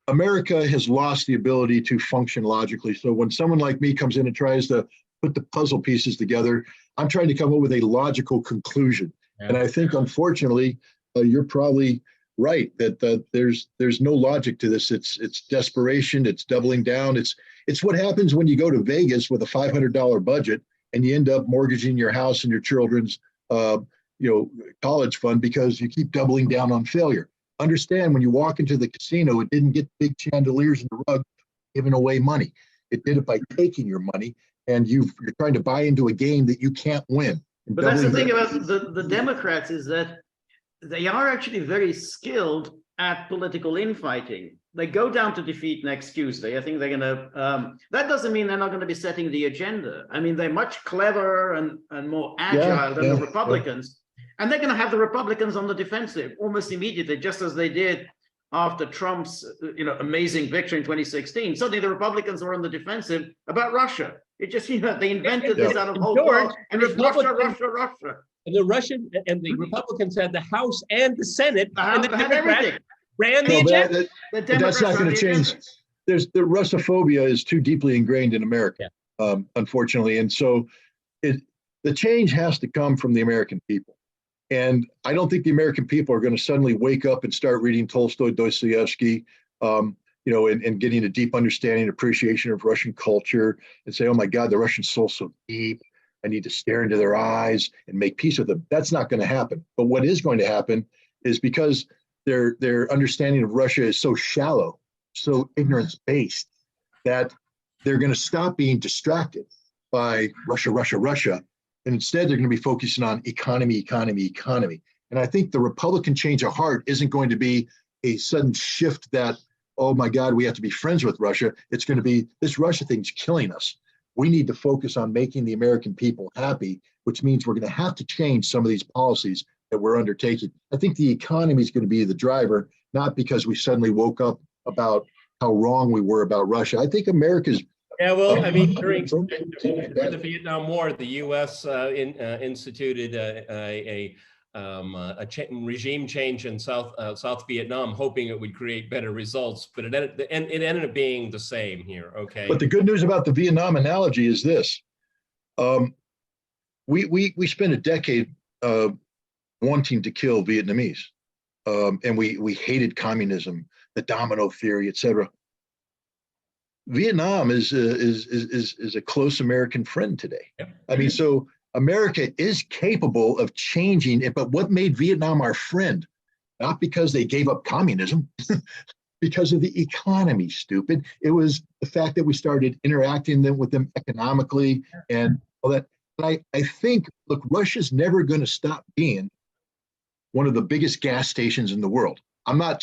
America has lost the ability to function logically. So when someone like me comes in and tries to put the puzzle pieces together, I'm trying to come up with a logical conclusion. Yeah. And I think, unfortunately, you're probably right that there's no logic to this. It's desperation. It's doubling down. It's what happens when you go to Vegas with a $500 budget and you end up mortgaging your house and your children's college fund because you keep doubling down on failure. Understand, when you walk into the casino, it didn't get big chandeliers and the rug giving away money. It did it by taking your money, and you're trying to buy into a game that you can't win. But that's the thing about the Democrats, is that they are actually very skilled at political infighting. They go down to defeat next Tuesday. I think they're going to, that doesn't mean they're not going to be setting the agenda. I mean, they're much cleverer and more agile than the Republicans. And they're going to have the Republicans on the defensive almost immediately, just as they did after Trump's amazing victory in 2016. Suddenly the Republicans were on the defensive about Russia. It just, they invented this out of whole cloth, and it's Russia. And the Russian and the Republicans had the House and the Senate, and the Democrats ran the agenda. But that's not going to change. The Russophobia is too deeply ingrained in America, unfortunately. And so the change has to come from the American people. And I don't think the American people are going to suddenly wake up and start reading Tolstoy, Dostoevsky, and getting a deep understanding and appreciation of Russian culture and say, oh my God, the Russian soul's so deep. I need to stare into their eyes and make peace with them. That's not going to happen. But what is going to happen is, because their understanding of Russia is so shallow, so ignorance-based, that they're going to stop being distracted by Russia. And instead, they're going to be focusing on economy. And I think the Republican change of heart isn't going to be a sudden shift that, oh my God, we have to be friends with Russia. It's going to be, this Russia thing's killing us. We need to focus on making the American people happy, which means we're going to have to change some of these policies that we're undertaking. I think the economy is going to be the driver, not because we suddenly woke up about how wrong we were about Russia. I think America's. Yeah, well, I mean, during the Vietnam War, the U.S. Instituted a regime change in South Vietnam, hoping it would create better results, but it ended up being the same here. Okay. But the good news about the Vietnam analogy is this: we spent a decade wanting to kill Vietnamese, and we hated communism, the domino theory, etc. Vietnam is a close American friend today. Yep. I mean, so America is capable of changing it, but what made Vietnam our friend? Not because they gave up communism, because of the economy, stupid. It was the fact that we started interacting with them economically and all that. And I think, look, Russia's never going to stop being one of the biggest gas stations in the world. I'm not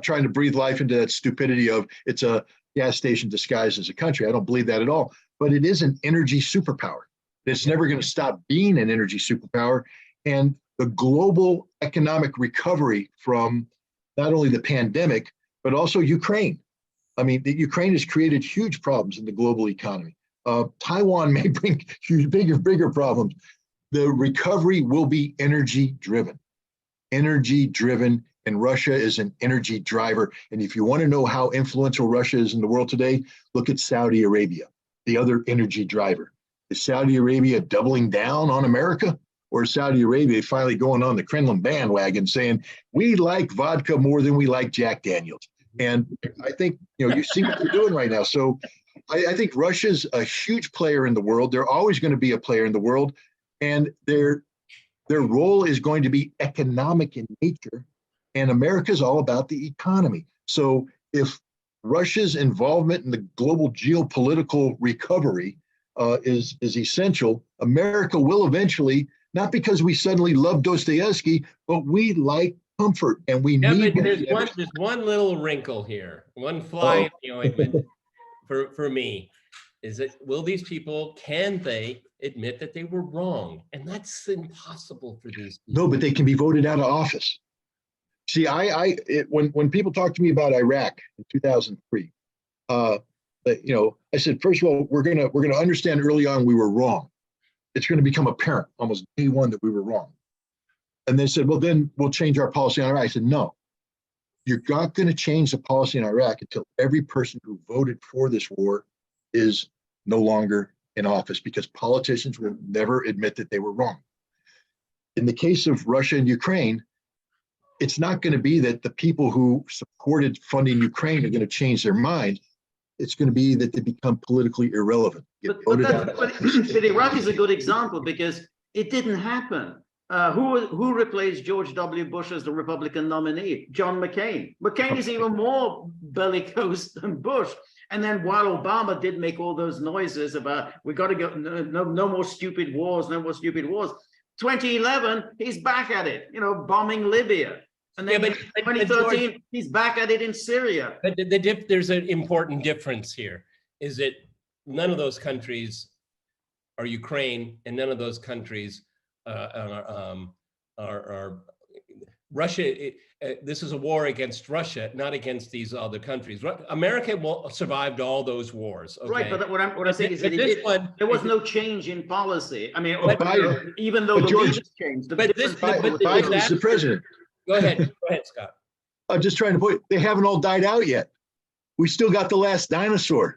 trying to breathe life into that stupidity of it's a gas station disguised as a country. I don't believe that at all. But it is an energy superpower. It's never going to stop being an energy superpower. And the global economic recovery from not only the pandemic, but also Ukraine. I mean, Ukraine has created huge problems in the global economy. Taiwan may bring huge, bigger problems. The recovery will be energy driven, and Russia is an energy driver. And if you want to know how influential Russia is in the world today, look at Saudi Arabia, the other energy driver. Is Saudi Arabia doubling down on America? Or is Saudi Arabia finally going on the Kremlin bandwagon saying, we like vodka more than we like Jack Daniels? And I think, you see what they're doing right now. So I think Russia's a huge player in the world. They're always going to be a player in the world. And their role is going to be economic in nature. And America's all about the economy. So if Russia's involvement in the global geopolitical recovery is essential, America will eventually, not because we suddenly love Dostoevsky, but we like comfort and we need. But there's one little wrinkle here, one fly in the ointment for me, is that can they admit that they were wrong? And that's impossible for these people. No, but they can be voted out of office. See, when people talk to me about Iraq in 2003, I said, first of all, we're gonna understand early on we were wrong. It's going to become apparent almost day one that we were wrong. And they said, well, then we'll change our policy on Iraq. I said, no, you're not going to change the policy in Iraq until every person who voted for this war is no longer in office, because politicians will never admit that they were wrong. In the case of Russia and Ukraine, it's not going to be that the people who supported funding Ukraine are going to change their mind. It's going to be that they become politically irrelevant. But Iraq is a good example because it didn't happen. Who replaced George W. Bush as the Republican nominee? John McCain. McCain is even more bellicose than Bush. And then while Obama did make all those noises about we got to go, no more stupid wars, no more stupid wars. 2011, he's back at it, bombing Libya. And then 2013, he's back at it in Syria. But there's an important difference here, is that none of those countries are Ukraine, and none of those countries are Russia. This is a war against Russia, not against these other countries. America survived all those wars. Okay? Right, but what I'm saying is that there was no change in policy. I mean, even though the leaders changed. Biden's the president. Go ahead, Scott. I'm just trying to put, they haven't all died out yet. We still got the last dinosaur.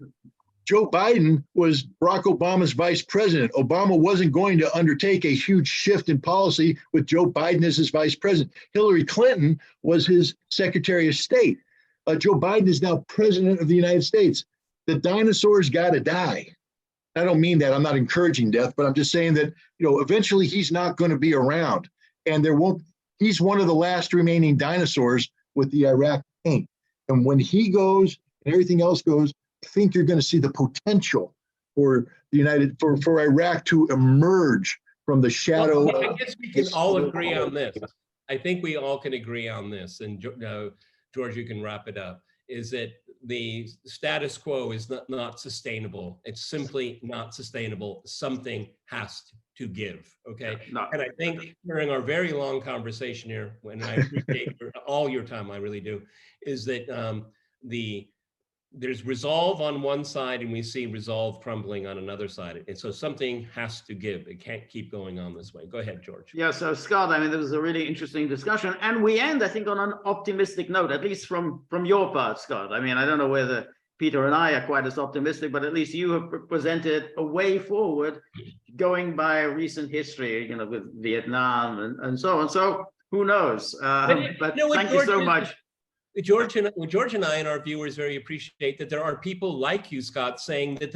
Joe Biden was Barack Obama's vice president. Obama wasn't going to undertake a huge shift in policy with Joe Biden as his vice president. Hillary Clinton was his Secretary of State. Joe Biden is now president of the United States. The dinosaurs got to die. I don't mean that. I'm not encouraging death, but I'm just saying that, eventually he's not going to be around, and he's one of the last remaining dinosaurs with the Iraq tank. And when he goes and everything else goes, I think you're going to see the potential for for Iraq to emerge from the shadow. Well, I guess we can all agree on this. I think we all can agree on this, and George, you can wrap it up, is that the status quo is not sustainable. It's simply not sustainable. Something has to give, okay? No. And I think during our very long conversation here, when I appreciate all your time, I really do, is that there's resolve on one side and we see resolve crumbling on another side. And so something has to give. It can't keep going on this way. Go ahead, George. Yeah, so Scott, I mean, there was a really interesting discussion, and we end, I think, on an optimistic note, at least from your part, Scott. I mean, I don't know whether Peter and I are quite as optimistic, but at least you have presented a way forward going by recent history, you know, with Vietnam and so on. So who knows? But thank you so much. George and I and our viewers very appreciate that there are people like you, Scott, saying that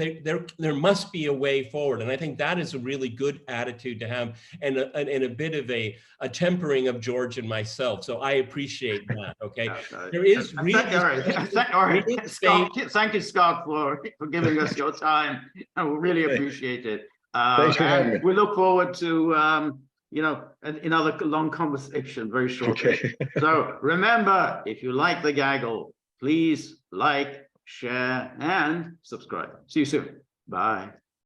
there must be a way forward, and I think that is a really good attitude to have, and a bit of a tempering of George and myself. So I appreciate that. Okay, there is really. Scott, thank you, Scott, for giving us your time, and we really appreciate it. Thanks for having me. We look forward to you know, another long conversation very shortly. Okay. So remember, if you like the gaggle, please like, share, and subscribe. See you soon. Bye.